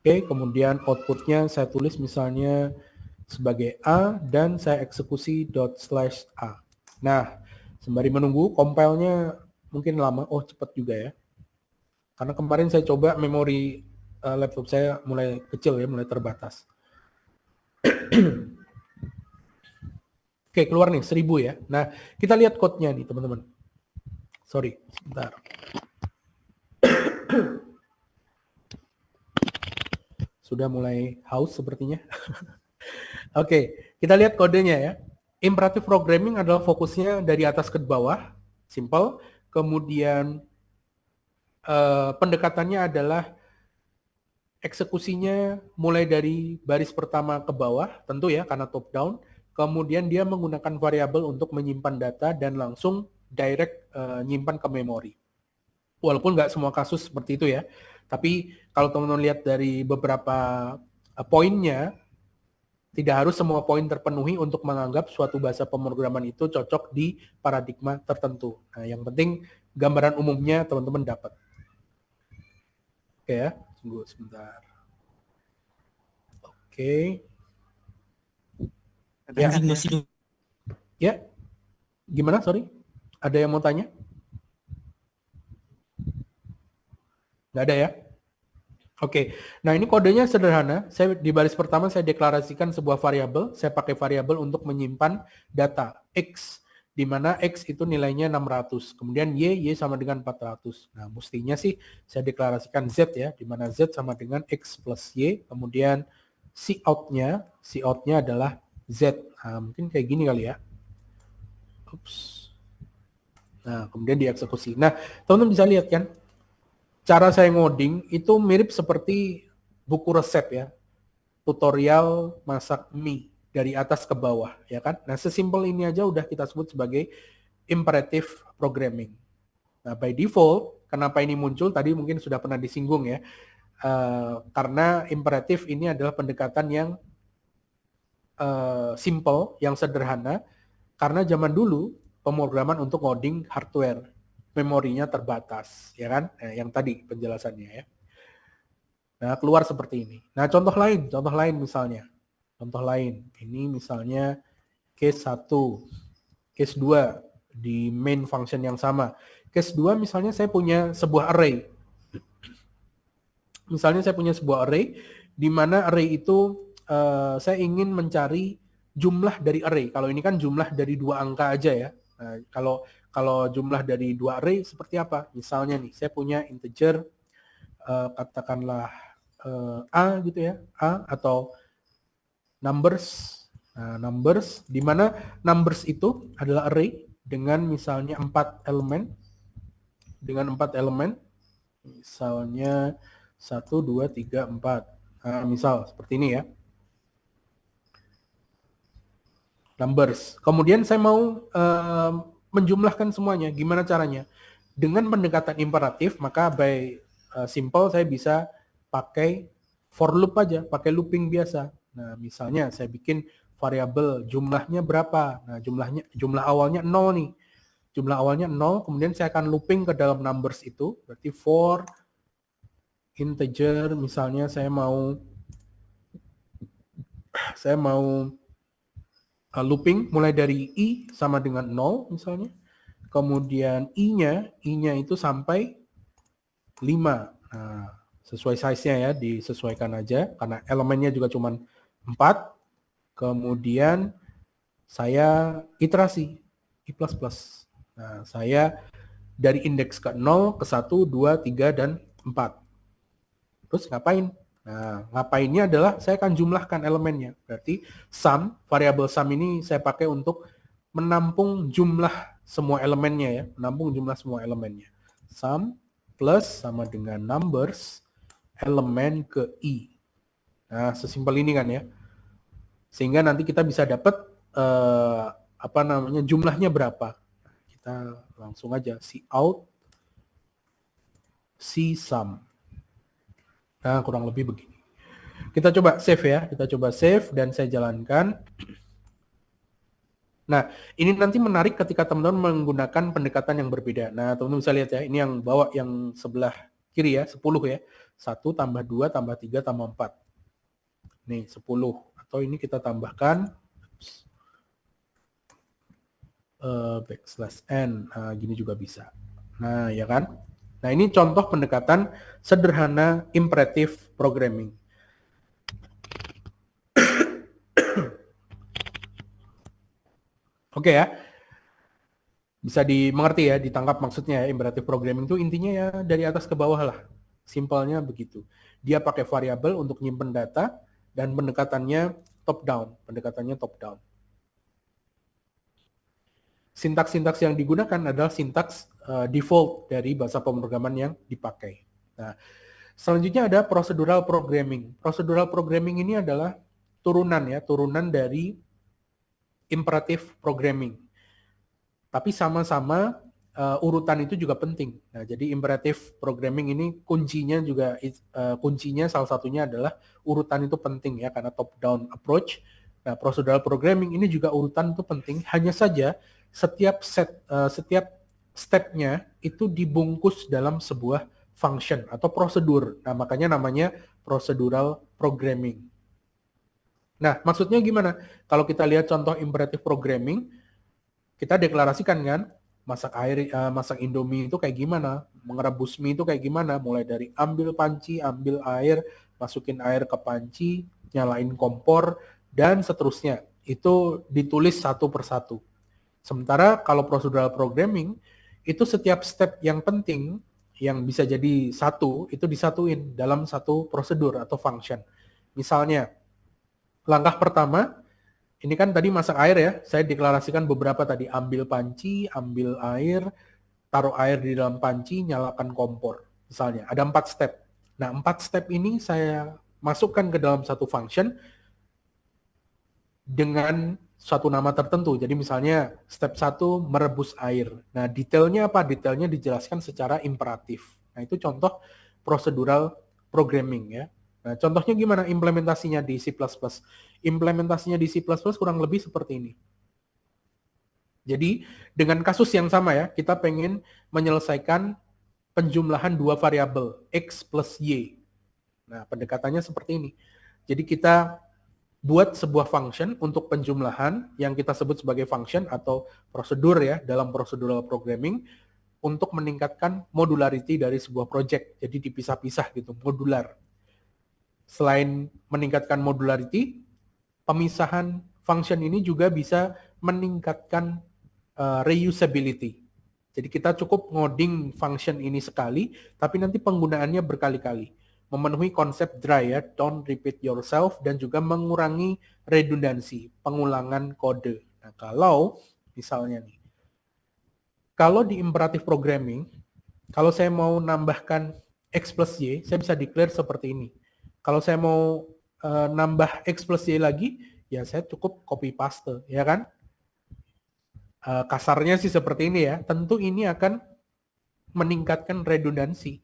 Oke, kemudian outputnya saya tulis misalnya sebagai A dan saya eksekusi ./A. Nah, sembari menunggu compile-nya mungkin lama. Oh, cepat juga ya. Karena kemarin saya coba memori laptop saya mulai kecil ya, mulai terbatas. Oke, keluar nih 1000 ya. Nah, kita lihat code-nya nih, teman-teman. Sorry, sebentar. Sudah mulai haus sepertinya. Oke, kita lihat kodenya ya. Imperative programming adalah fokusnya dari atas ke bawah, simple. Kemudian pendekatannya adalah eksekusinya mulai dari baris pertama ke bawah, tentu ya karena top down. Kemudian dia menggunakan variabel untuk menyimpan data dan langsung direct nyimpan ke memori. Walaupun nggak semua kasus seperti itu ya. Tapi kalau teman-teman lihat dari beberapa poinnya, tidak harus semua poin terpenuhi untuk menganggap suatu bahasa pemrograman itu cocok di paradigma tertentu. Nah, yang penting gambaran umumnya teman-teman dapat. Oke ya, tunggu sebentar. Oke. Ya. Ya. Gimana? Sorry. Ada yang mau tanya? Nggak ada ya? Oke, nah ini kodenya sederhana. Saya di baris pertama saya deklarasikan sebuah variabel. Saya pakai variabel untuk menyimpan data X, di mana X itu nilainya 600. Kemudian Y sama dengan 400. Nah, mestinya sih saya deklarasikan Z ya, di mana Z sama dengan X plus Y. Kemudian cout-nya adalah Z. Nah, mungkin kayak gini kali ya. Ups. Nah, kemudian dieksekusi. Nah, teman-teman bisa lihat kan, cara saya ngoding itu mirip seperti buku resep ya. Tutorial masak mie dari atas ke bawah ya kan. Nah, sesimpel ini aja udah kita sebut sebagai imperative programming. Nah, by default kenapa ini muncul tadi mungkin sudah pernah disinggung ya. Karena imperatif ini adalah pendekatan yang simple, yang sederhana. Karena zaman dulu pemrograman untuk ngoding hardware memorinya terbatas, ya kan? Nah, yang tadi penjelasannya ya. Nah, keluar seperti ini. Nah, contoh lain misalnya. Contoh lain, ini misalnya case 1, case 2 di main function yang sama. Case 2 misalnya saya punya sebuah array. Misalnya saya punya sebuah array, di mana array itu saya ingin mencari jumlah dari array. Kalau ini kan jumlah dari 2 angka aja ya. Nah, kalau jumlah dari 2 array seperti apa? Misalnya nih, saya punya integer katakanlah A gitu ya, A atau numbers. Nah, numbers di mana numbers itu adalah array dengan misalnya 4 elemen. Dengan 4 elemen. Misalnya 1 2 3 4. Nah, misal seperti ini ya. Numbers. Kemudian saya mau menjumlahkan semuanya. Gimana caranya? Dengan pendekatan imperatif, maka by simple saya bisa pakai for loop aja, pakai looping biasa. Nah, misalnya saya bikin variabel jumlahnya berapa. Nah, jumlah awalnya 0 nih. Jumlah awalnya 0, kemudian saya akan looping ke dalam numbers itu. Berarti for integer, misalnya saya mau looping mulai dari I sama dengan 0 misalnya. Kemudian I-nya itu sampai 5. Nah, sesuai size-nya ya, disesuaikan aja karena elemennya juga cuma 4. Kemudian saya iterasi I++. Nah, saya dari indeks ke 0 ke 1, 2, 3 dan 4. Terus ngapain? Nah, ngapainnya adalah saya akan jumlahkan elemennya. Berarti sum, variabel sum ini saya pakai untuk menampung jumlah semua elemennya ya. Menampung jumlah semua elemennya. Sum, plus sama dengan numbers elemen ke i. Nah, sesimpel ini kan ya. Sehingga nanti kita bisa dapat jumlahnya berapa. Kita langsung aja cout sum. Nah, kurang lebih begini. Kita coba save ya. Kita coba save dan saya jalankan. Nah, ini nanti menarik ketika teman-teman menggunakan pendekatan yang berbeda. Nah, teman-teman bisa lihat ya, ini yang bawa yang sebelah kiri ya, 10 ya. 1 tambah 2 tambah 3 tambah 4. Nih, 10. Atau ini kita tambahkan \n. Nah, gini juga bisa. Nah, ya kan? Nah, ini contoh pendekatan sederhana imperative programming. Oke ya, bisa dimengerti ya, ditangkap maksudnya ya, imperative programming itu intinya ya dari atas ke bawah lah. Simpelnya begitu. Dia pakai variabel untuk nyimpen data dan pendekatannya top down. Sintaks-sintaks yang digunakan adalah sintaks default dari bahasa pemrograman yang dipakai. Nah, selanjutnya ada procedural programming. Procedural programming ini adalah turunan dari imperative programming. Tapi sama-sama urutan itu juga penting. Nah, jadi imperative programming ini kuncinya salah satunya adalah urutan itu penting ya, karena top down approach. Nah, procedural programming ini juga urutan itu penting. Hanya saja setiap stepnya itu dibungkus dalam sebuah function atau prosedur. Nah, makanya namanya procedural programming. Nah, maksudnya gimana? Kalau kita lihat contoh imperative programming, kita deklarasikan kan, masak Indomie itu kayak gimana, mengerebus mie itu kayak gimana, mulai dari ambil panci, ambil air, masukin air ke panci, nyalain kompor, dan seterusnya. Itu ditulis satu persatu. Sementara kalau procedural programming, itu setiap step yang penting, yang bisa jadi satu, itu disatuin dalam satu prosedur atau function. Misalnya, langkah pertama, ini kan tadi masak air ya, saya deklarasikan beberapa tadi, ambil panci, ambil air, taruh air di dalam panci, nyalakan kompor. Misalnya, ada 4 step. Nah, 4 step ini saya masukkan ke dalam satu function dengan suatu nama tertentu. Jadi misalnya, step 1 merebus air. Nah, detailnya apa? Detailnya dijelaskan secara imperatif. Nah, itu contoh procedural programming ya. Nah, contohnya gimana implementasinya di C++? Implementasinya di C++ kurang lebih seperti ini. Jadi, dengan kasus yang sama ya, kita pengen menyelesaikan penjumlahan 2 variabel, X plus Y. Nah, pendekatannya seperti ini. Jadi, kita buat sebuah function untuk penjumlahan yang kita sebut sebagai function atau prosedur ya, dalam procedural programming, untuk meningkatkan modularity dari sebuah project. Jadi, dipisah-pisah gitu, modular. Selain meningkatkan modularity, pemisahan function ini juga bisa meningkatkan reusability. Jadi kita cukup ngoding function ini sekali, tapi nanti penggunaannya berkali-kali. Memenuhi konsep dry ya, don't repeat yourself, dan juga mengurangi redundansi, pengulangan kode. Nah, kalau misalnya nih, kalau di imperative programming, kalau saya mau nambahkan X plus Y, saya bisa declare seperti ini. Kalau saya mau nambah X plus Y lagi, ya saya cukup copy paste, ya kan? Kasarnya sih seperti ini ya. Tentu ini akan meningkatkan redundansi.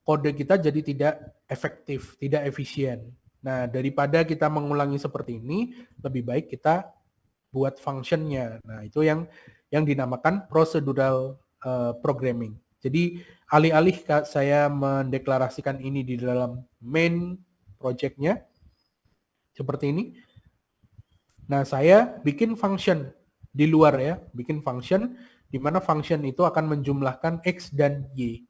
Kode kita jadi tidak efektif, tidak efisien. Nah, daripada kita mengulangi seperti ini, lebih baik kita buat functionnya. Nah, itu yang dinamakan procedural programming. Jadi alih-alih saya mendeklarasikan ini di dalam main project-nya seperti ini. Nah, saya bikin function di luar ya, bikin function di mana function itu akan menjumlahkan X dan Y.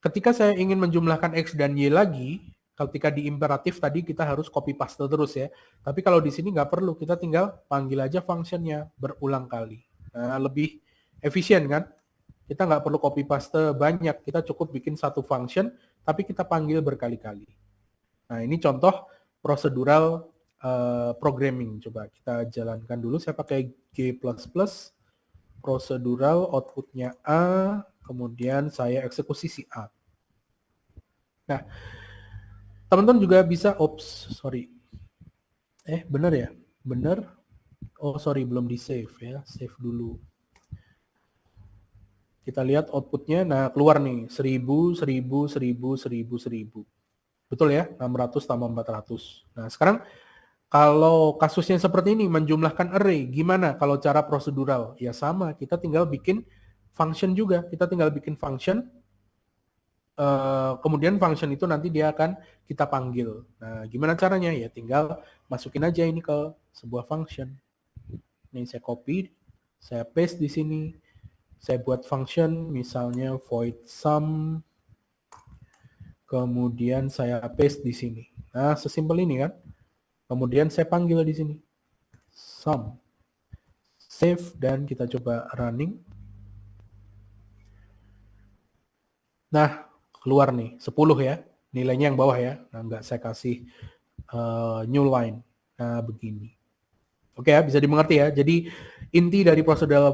Ketika saya ingin menjumlahkan X dan Y lagi, ketika di imperatif tadi kita harus copy paste terus ya. Tapi kalau di sini nggak perlu, kita tinggal panggil aja functionnya berulang kali. Nah, lebih efisien kan? Kita nggak perlu copy paste banyak, kita cukup bikin satu function, tapi kita panggil berkali-kali. Nah, ini contoh procedural programming. Coba kita jalankan dulu, saya pakai G++, procedural, outputnya A, kemudian saya eksekusi si A. Nah, teman-teman juga bisa, bener ya? Bener. Oh, sorry, belum di save ya. Save dulu. Kita lihat outputnya, nah keluar nih, 1000, 1000, 1000, 1000, 1000. Betul ya? 600 tambah 400. Nah, sekarang kalau kasusnya seperti ini, menjumlahkan array, gimana kalau cara prosedural? Ya sama, kita tinggal bikin function juga. Kita tinggal bikin function, kemudian function itu nanti dia akan kita panggil. Nah, gimana caranya? Ya tinggal masukin aja ini ke sebuah function. Ini saya copy, saya paste di sini. Saya buat function, misalnya void sum, kemudian saya paste di sini. Nah, sesimpel ini kan. Kemudian saya panggil di sini. Sum. Save, dan kita coba running. Nah, keluar nih, 10 ya. Nilainya yang bawah ya. Nah, nggak saya kasih new line. Nah, begini. Oke ya, bisa dimengerti ya. Jadi, inti dari procedural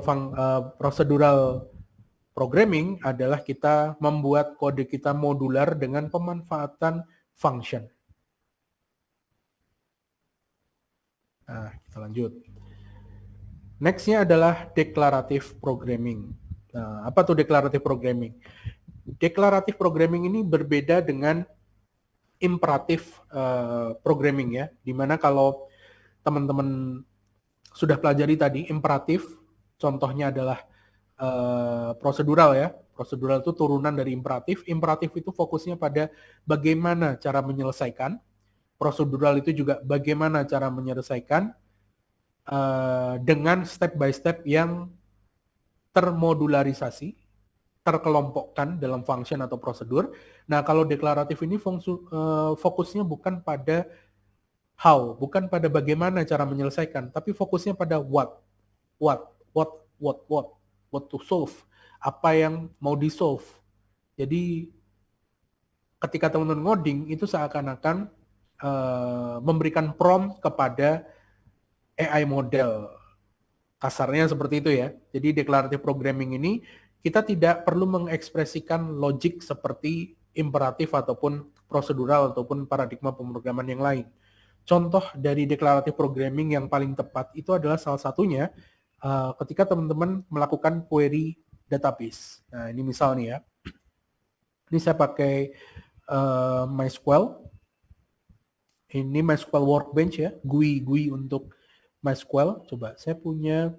programming adalah kita membuat kode kita modular dengan pemanfaatan function. Nah, kita lanjut. Next-nya adalah declarative programming. Nah, apa tuh declarative programming? Declarative programming ini berbeda dengan imperatif programming ya, dimana kalau teman-teman sudah pelajari tadi imperatif, contohnya adalah prosedural ya. Prosedural itu turunan dari imperatif. Imperatif itu fokusnya pada bagaimana cara menyelesaikan. Prosedural itu juga bagaimana cara menyelesaikan dengan step by step yang termodularisasi, terkelompokkan dalam function atau prosedur. Nah, kalau deklaratif ini fokusnya bukan pada how, bukan pada bagaimana cara menyelesaikan, tapi fokusnya pada what to solve, apa yang mau di-solve. Jadi, ketika teman-teman ngoding, itu seakan-akan memberikan prompt kepada AI model. Kasarnya seperti itu ya. Jadi declarative programming ini kita tidak perlu mengekspresikan logik seperti imperatif ataupun prosedural ataupun paradigma pemrograman yang lain. Contoh dari declarative programming yang paling tepat itu adalah salah satunya ketika teman-teman melakukan query database. Nah, ini misal nih ya. Ini saya pakai MySQL. Ini MySQL Workbench ya, GUI untuk MySQL. Coba saya punya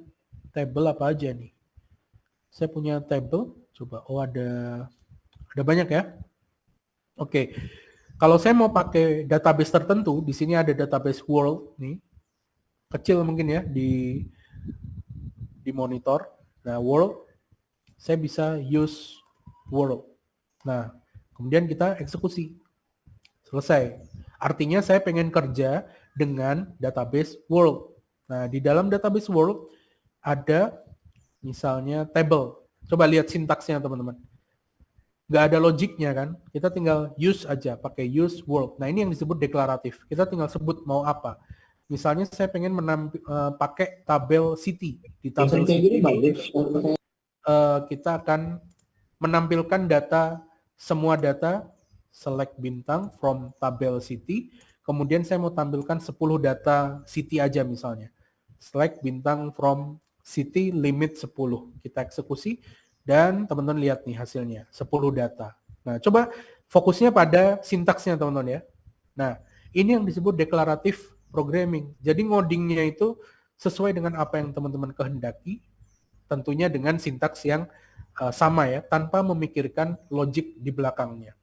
table apa aja nih? Saya punya table, coba ada banyak ya. Oke. Kalau saya mau pakai database tertentu, di sini ada database world nih. Kecil mungkin ya di monitor. Nah, world saya bisa use world. Nah, kemudian kita eksekusi. Selesai. Artinya saya pengen kerja dengan database world. Nah, di dalam database world ada misalnya table. Coba lihat sintaksnya teman-teman. Nggak ada logiknya kan. Kita tinggal use aja, pakai use world. Nah, ini yang disebut deklaratif. Kita tinggal sebut mau apa. Misalnya saya pengen pakai tabel city. Di tabel city kita akan menampilkan semua data select bintang from tabel city, kemudian saya mau tampilkan 10 data city aja misalnya. Select bintang from city limit 10. Kita eksekusi dan teman-teman lihat nih hasilnya, 10 data. Nah, coba fokusnya pada sintaksnya teman-teman ya. Nah, ini yang disebut declarative programming. Jadi ngodingnya itu sesuai dengan apa yang teman-teman kehendaki, tentunya dengan sintaks yang sama ya, tanpa memikirkan logik di belakangnya.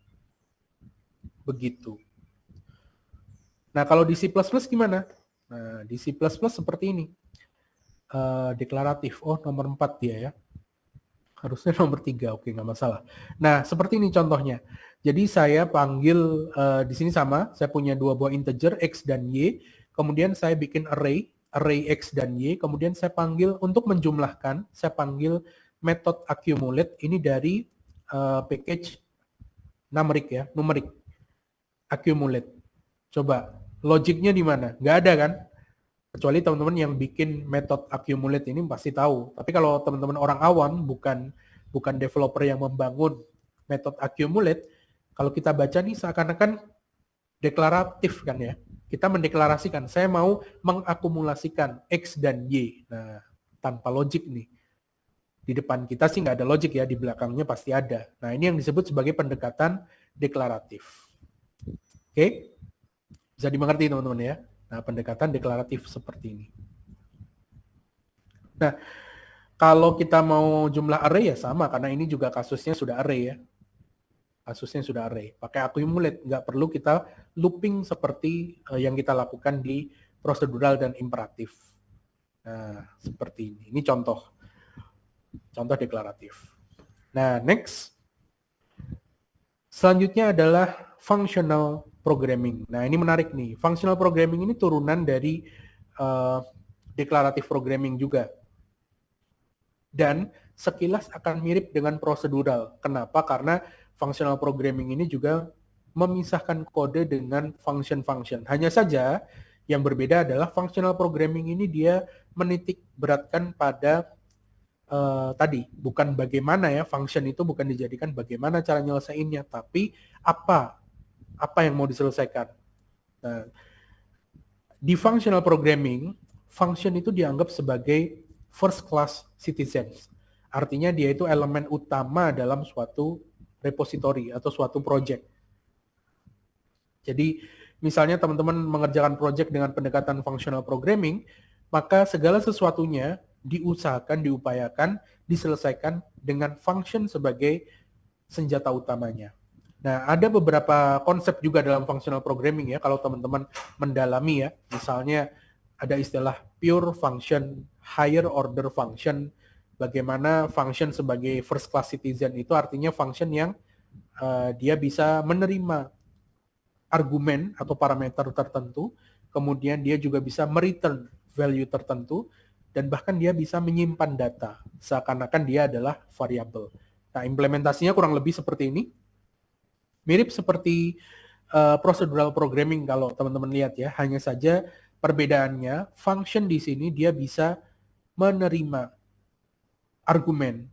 Begitu. Nah, kalau di C++ gimana? Nah, di C++ seperti ini. Deklaratif. Oh, nomor 4 dia ya. Harusnya nomor 3. Oke, nggak masalah. Nah, seperti ini contohnya. Jadi saya panggil, di sini sama. Saya punya 2 buah integer, X dan Y. Kemudian saya bikin array X dan Y. Kemudian saya panggil, untuk menjumlahkan, saya panggil method accumulate. Ini dari package numeric. Accumulate. Coba, logiknya di mana? Nggak ada kan? Kecuali teman-teman yang bikin metode accumulate ini pasti tahu. Tapi kalau teman-teman orang awam, bukan bukan developer yang membangun metode accumulate, kalau kita baca nih seakan-akan deklaratif kan ya. Kita mendeklarasikan, saya mau mengakumulasikan X dan Y. Nah, tanpa logik nih. Di depan kita sih nggak ada logik ya, di belakangnya pasti ada. Nah, ini yang disebut sebagai pendekatan deklaratif. Oke? Bisa dimengerti teman-teman ya. Nah, pendekatan deklaratif seperti ini. Nah, kalau kita mau jumlah array ya sama, karena ini juga kasusnya sudah array ya. Kasusnya sudah array. Pakai accumulate, nggak perlu kita looping seperti yang kita lakukan di prosedural dan imperatif. Nah, seperti ini. Ini contoh deklaratif. Nah, next. Selanjutnya adalah functional programming. Nah, ini menarik nih. Functional programming ini turunan dari deklaratif programming juga. Dan sekilas akan mirip dengan prosedural. Kenapa? Karena functional programming ini juga memisahkan kode dengan function-function. Hanya saja yang berbeda adalah functional programming ini dia menitik beratkan pada tadi, bukan bagaimana ya, function itu bukan dijadikan bagaimana cara nyelesainnya, tapi apa yang mau diselesaikan. Nah, di functional programming, function itu dianggap sebagai first class citizens. Artinya dia itu elemen utama dalam suatu repository atau suatu project. Jadi misalnya teman-teman mengerjakan project dengan pendekatan functional programming, maka segala sesuatunya diusahakan, diupayakan, diselesaikan dengan function sebagai senjata utamanya. Nah, ada beberapa konsep juga dalam functional programming ya, kalau teman-teman mendalami ya. Misalnya ada istilah pure function, higher order function. Bagaimana function sebagai first class citizen itu artinya function yang dia bisa menerima argumen atau parameter tertentu, kemudian dia juga bisa mereturn value tertentu, dan bahkan dia bisa menyimpan data, seakan-akan dia adalah variabel. Nah, implementasinya kurang lebih seperti ini. Mirip seperti procedural programming kalau teman-teman lihat ya, hanya saja perbedaannya, function di sini dia bisa menerima argumen.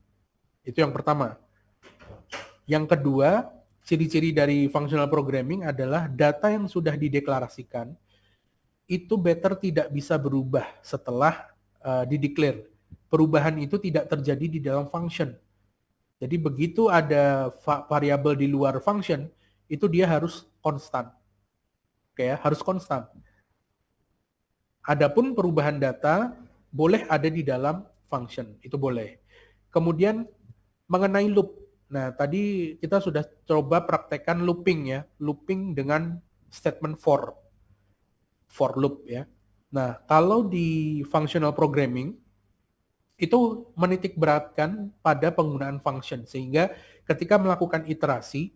Itu yang pertama. Yang kedua, ciri-ciri dari functional programming adalah data yang sudah dideklarasikan itu better tidak bisa berubah setelah dideclare. Perubahan itu tidak terjadi di dalam function. Jadi begitu ada variabel di luar function, itu dia harus konstan. Oke ya, harus konstan. Adapun perubahan data boleh ada di dalam function, itu boleh. Kemudian mengenai loop. Nah, tadi kita sudah coba praktekkan looping ya, looping dengan statement for loop ya. Nah, kalau di functional programming itu menitik beratkan pada penggunaan function, sehingga ketika melakukan iterasi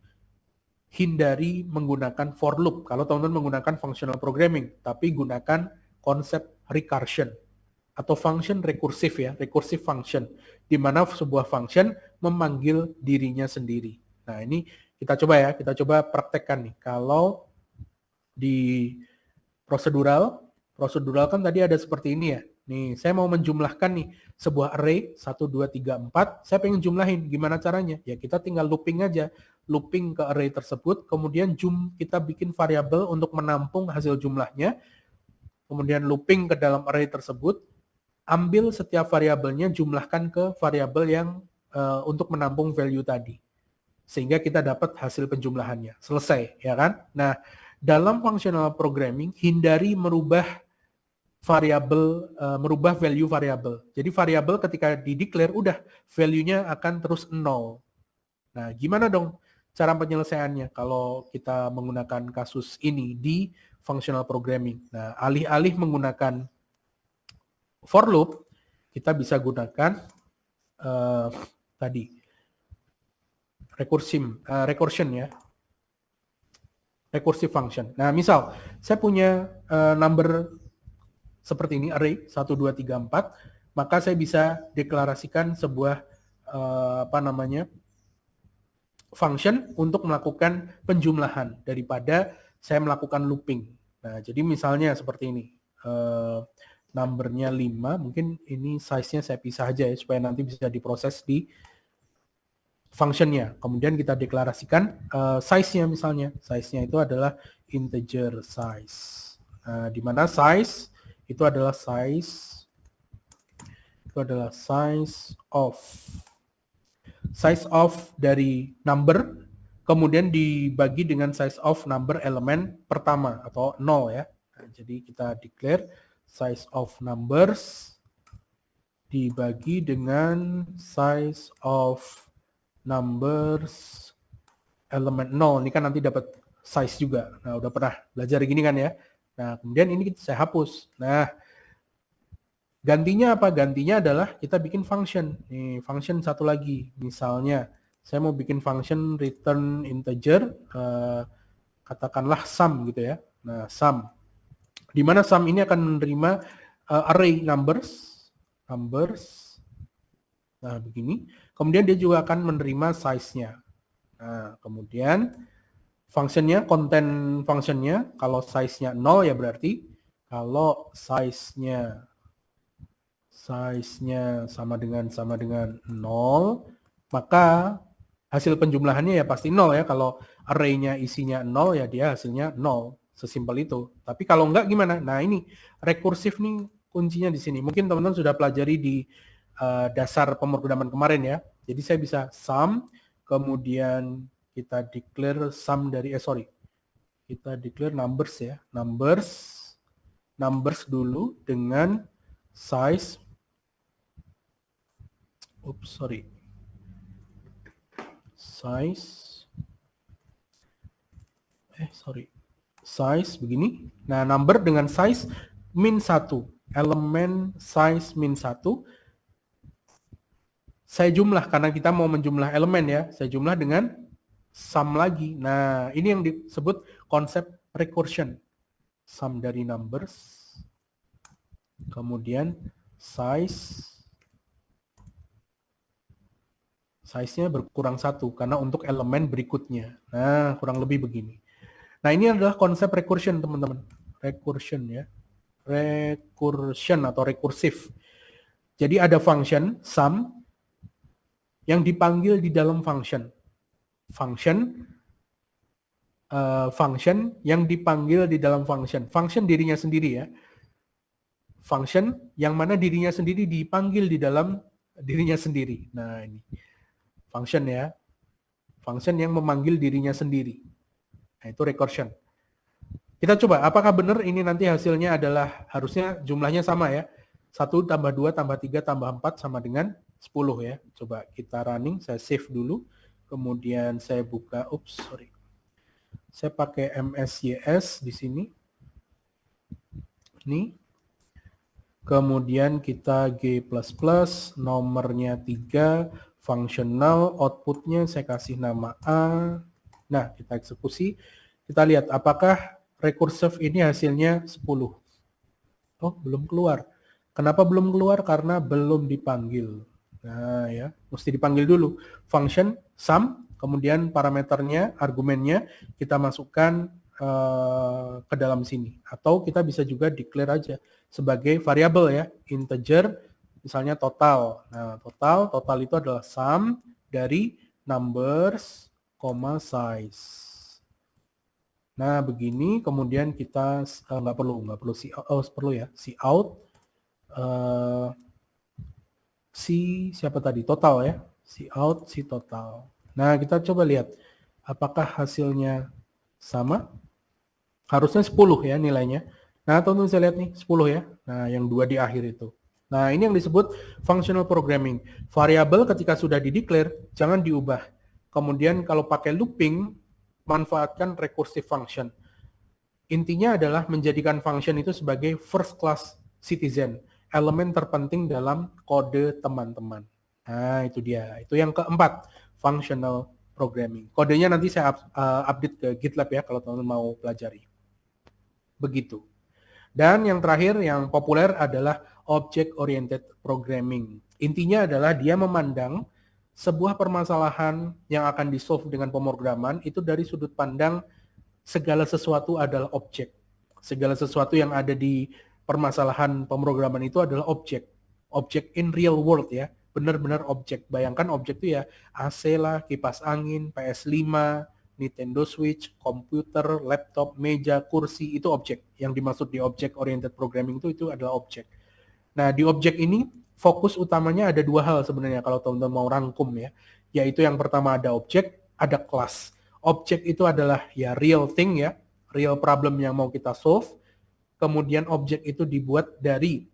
hindari menggunakan for loop kalau teman-teman menggunakan functional programming, tapi gunakan konsep recursion atau function rekursif ya, recursive function, di mana sebuah function memanggil dirinya sendiri. Nah, ini kita coba praktekkan nih. Kalau di prosedural kan tadi ada seperti ini ya. Nih, saya mau menjumlahkan nih sebuah array 1, 2, 3, 4. Saya pengen jumlahin. Gimana caranya? Ya kita tinggal looping aja. Looping ke array tersebut. Kemudian kita bikin variabel untuk menampung hasil jumlahnya. Kemudian looping ke dalam array tersebut. Ambil setiap variabelnya, jumlahkan ke variabel yang untuk menampung value tadi. Sehingga kita dapat hasil penjumlahannya. Selesai, ya kan? Nah, dalam functional programming, hindari merubah variabel, merubah value variabel. Jadi variabel ketika di-declare, udah value-nya akan terus 0. Nah, gimana dong cara penyelesaiannya kalau kita menggunakan kasus ini di functional programming? Nah, alih-alih menggunakan for loop, kita bisa gunakan tadi recursion ya. Recursive function. Nah, misal saya punya number seperti ini, array 1, 2, 3, 4, maka saya bisa deklarasikan sebuah function untuk melakukan penjumlahan daripada saya melakukan looping. Nah, jadi misalnya seperti ini. Numbernya 5, mungkin ini size-nya saya pisah aja ya supaya nanti bisa diproses di functionnya. Kemudian kita deklarasikan size-nya misalnya. Size-nya itu adalah integer size. Di mana size itu adalah size of dari number, kemudian dibagi dengan size of number elemen pertama atau 0 ya. Nah, jadi kita declare size of numbers dibagi dengan size of numbers elemen 0. Ini kan nanti dapat size juga. Nah, udah pernah belajar gini kan ya. Nah, kemudian ini saya hapus. Nah, gantinya apa? Gantinya adalah kita bikin function. Nih, function satu lagi. Misalnya, saya mau bikin function return integer, katakanlah sum gitu ya. Nah, sum. Di mana sum ini akan menerima array numbers. Nah, begini. Kemudian dia juga akan menerima size-nya. Nah, kemudian functionnya, konten functionnya, kalau size-nya 0 ya berarti kalau size-nya sama dengan 0, maka hasil penjumlahannya ya pasti 0 ya. Kalau array-nya isinya 0 ya dia hasilnya 0. Sesimpel itu. Tapi kalau enggak gimana? Nah, ini rekursif nih kuncinya di sini. Mungkin teman-teman sudah pelajari di dasar pemrograman kemarin ya. Jadi saya bisa sum, kemudian kita declare sum dari kita declare numbers ya. Numbers dulu dengan size size begini. Nah, number dengan size min 1, elemen size min 1. Saya jumlah karena kita mau menjumlah elemen ya. Saya jumlah dengan sum lagi. Nah, ini yang disebut konsep recursion. Sum dari numbers. Kemudian size-nya berkurang 1 karena untuk elemen berikutnya. Nah, kurang lebih begini. Nah, ini adalah konsep recursion, teman-teman. Recursion ya. Recursion atau rekursif. Jadi ada function sum yang dipanggil di dalam function yang dipanggil di dalam function dirinya sendiri ya, function yang mana dirinya sendiri dipanggil di dalam dirinya sendiri. Nah, ini function ya, function yang memanggil dirinya sendiri. Nah, itu recursion. Kita coba apakah benar ini nanti hasilnya adalah harusnya jumlahnya sama ya, 1 tambah 2 tambah 3 tambah 4 sama dengan 10 ya. Coba kita running, saya save dulu. Kemudian saya buka, saya pakai MSYS di sini. Ini. Kemudian kita G++, nomornya 3, functional, outputnya saya kasih nama A. Nah, kita eksekusi. Kita lihat apakah recursive ini hasilnya 10. Oh, belum keluar. Kenapa belum keluar? Karena belum dipanggil. Nah ya, mesti dipanggil dulu. Function sum, kemudian parameternya, argumennya kita masukkan ke dalam sini. Atau kita bisa juga declare aja sebagai variabel ya, integer, misalnya total. Nah, total itu adalah sum dari numbers, size. Nah, begini, kemudian kita nggak perlu perlu ya, cout. Siapa tadi? Total ya. Cout, total. Nah, kita coba lihat apakah hasilnya sama. Harusnya 10 ya nilainya. Nah, teman-teman bisa lihat nih 10 ya. Nah, yang 2 di akhir itu. Nah, ini yang disebut functional programming. Variabel ketika sudah dideclare jangan diubah. Kemudian kalau pakai looping, manfaatkan recursive function. Intinya adalah menjadikan function itu sebagai first class citizen. Elemen terpenting dalam kode teman-teman. Nah, itu dia. Itu yang keempat, functional programming. Kodenya nanti saya update ke GitLab ya, kalau teman-teman mau pelajari. Begitu. Dan yang terakhir, yang populer adalah object-oriented programming. Intinya adalah dia memandang sebuah permasalahan yang akan di-solve dengan pemrograman itu dari sudut pandang segala sesuatu adalah objek. Segala sesuatu yang ada di permasalahan pemrograman itu adalah objek. Objek in real world ya. benar-benar objek. Bayangkan objek itu ya AC lah, kipas angin, PS5, Nintendo Switch, komputer, laptop, meja, kursi, itu objek. Yang dimaksud di object oriented programming itu adalah objek. Nah, di objek ini fokus utamanya ada dua hal sebenarnya kalau teman-teman mau rangkum ya. Yaitu yang pertama ada objek, ada kelas. Objek itu adalah ya real thing ya, real problem yang mau kita solve. Kemudian objek itu dibuat dari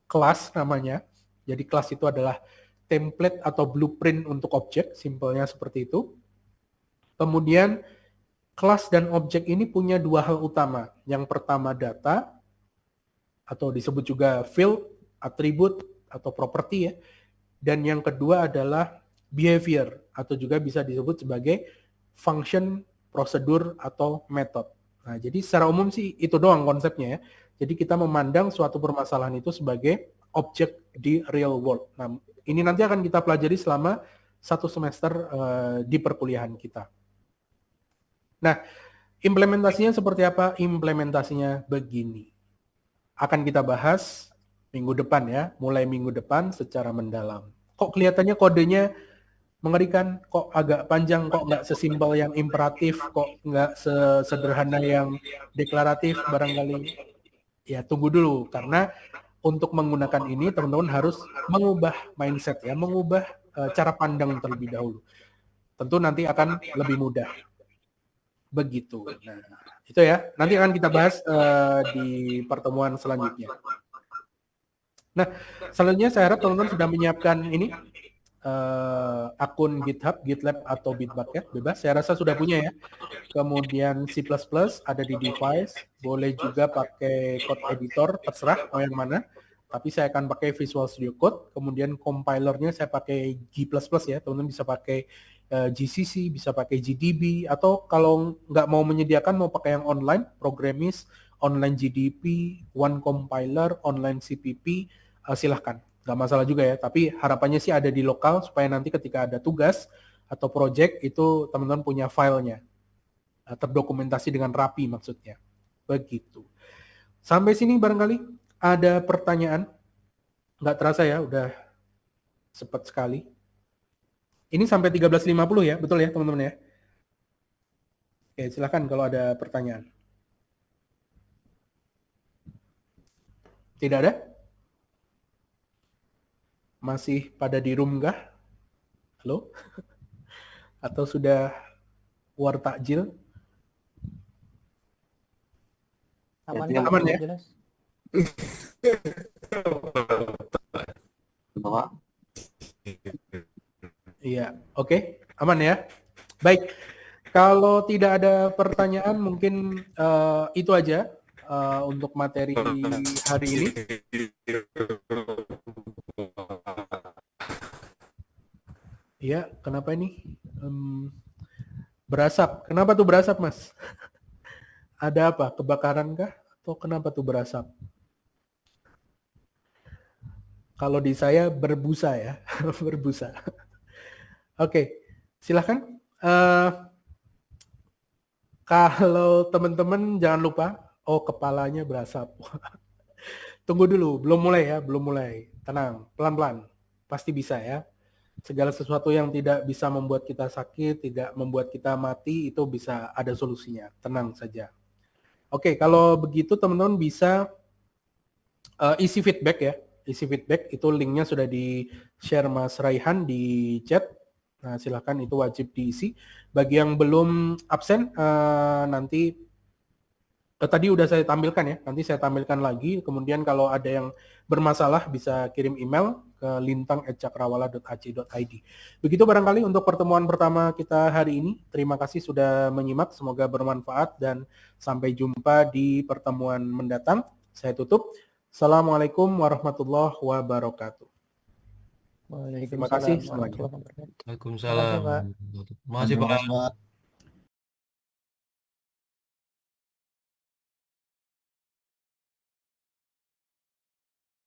kelas namanya. Jadi kelas itu adalah template atau blueprint untuk objek, simpelnya seperti itu. Kemudian kelas dan objek ini punya dua hal utama. Yang pertama data, atau disebut juga field, atribut, atau property ya. Dan yang kedua adalah behavior, atau juga bisa disebut sebagai function, prosedur, atau method. Nah, jadi secara umum sih itu doang konsepnya ya. Jadi kita memandang suatu permasalahan itu sebagai objek di real world. Nah, ini nanti akan kita pelajari selama 1 semester di perkuliahan kita. Nah, implementasinya seperti apa? Implementasinya begini. Akan kita bahas minggu depan ya, mulai minggu depan secara mendalam. Kok kelihatannya kodenya mengerikan, kok agak panjang, kok nggak sesimpel yang imperatif, kok nggak sesederhana yang deklaratif barangkali. Ya tunggu dulu, karena untuk menggunakan ini teman-teman harus mengubah mindset ya, mengubah cara pandang terlebih dahulu. Tentu nanti akan lebih mudah. Begitu. Nah, itu ya. Nanti akan kita bahas di pertemuan selanjutnya. Nah, selanjutnya saya harap teman-teman sudah menyiapkan ini akun GitHub, GitLab atau Bitbucket, bebas. Saya rasa sudah punya ya. Kemudian C++ ada di device, boleh juga pakai code editor, terserah mau yang mana. Tapi saya akan pakai Visual Studio Code. Kemudian compilernya saya pakai G++ ya, teman-teman bisa pakai GCC, bisa pakai GDB, atau kalau nggak mau menyediakan, mau pakai yang online, Programmist, online GDP, One Compiler, online CPP, silahkan. Nggak masalah juga ya, tapi harapannya sih ada di lokal supaya nanti ketika ada tugas atau project itu teman-teman punya filenya, terdokumentasi dengan rapi maksudnya. Begitu. Sampai sini barangkali ada pertanyaan? Nggak terasa ya, udah cepat sekali. Ini sampai 13.50 ya, betul ya teman-teman ya? Oke, silakan kalau ada pertanyaan. Tidak ada? Masih pada di room kah? Halo? Atau sudah war takjil? Aman, Ya, aman ya? Jelas. Bapak. Iya, oke, aman ya. Baik, kalau tidak ada pertanyaan mungkin itu aja untuk materi hari ini. Iya, kenapa ini? Berasap. Kenapa tuh berasap, Mas? Ada apa? Kebakaran kah? Atau kenapa tuh berasap? Kalau di saya berbusa ya, berbusa. Oke, silahkan. Kalau teman-teman jangan lupa, kepalanya berasap. Tunggu dulu, belum mulai ya, belum mulai. Tenang, pelan-pelan, pasti bisa ya. Segala sesuatu yang tidak bisa membuat kita sakit, tidak membuat kita mati, itu bisa ada solusinya. Tenang saja. Oke, kalau begitu teman-teman bisa isi feedback ya. Isi feedback itu linknya sudah di-share Mas Raihan di chat. Nah, silakan itu wajib diisi. Bagi yang belum absen, nanti tadi udah saya tampilkan ya. Nanti saya tampilkan lagi. Kemudian kalau ada yang bermasalah bisa kirim email ke lintang@cakrawala.ac.id. Begitu barangkali untuk pertemuan pertama kita hari ini. Terima kasih sudah menyimak. Semoga bermanfaat dan sampai jumpa di pertemuan mendatang. Saya tutup. Assalamualaikum warahmatullahi wabarakatuh. Terima kasih semuanya. Waalaikumsalam. Terima kasih Pak.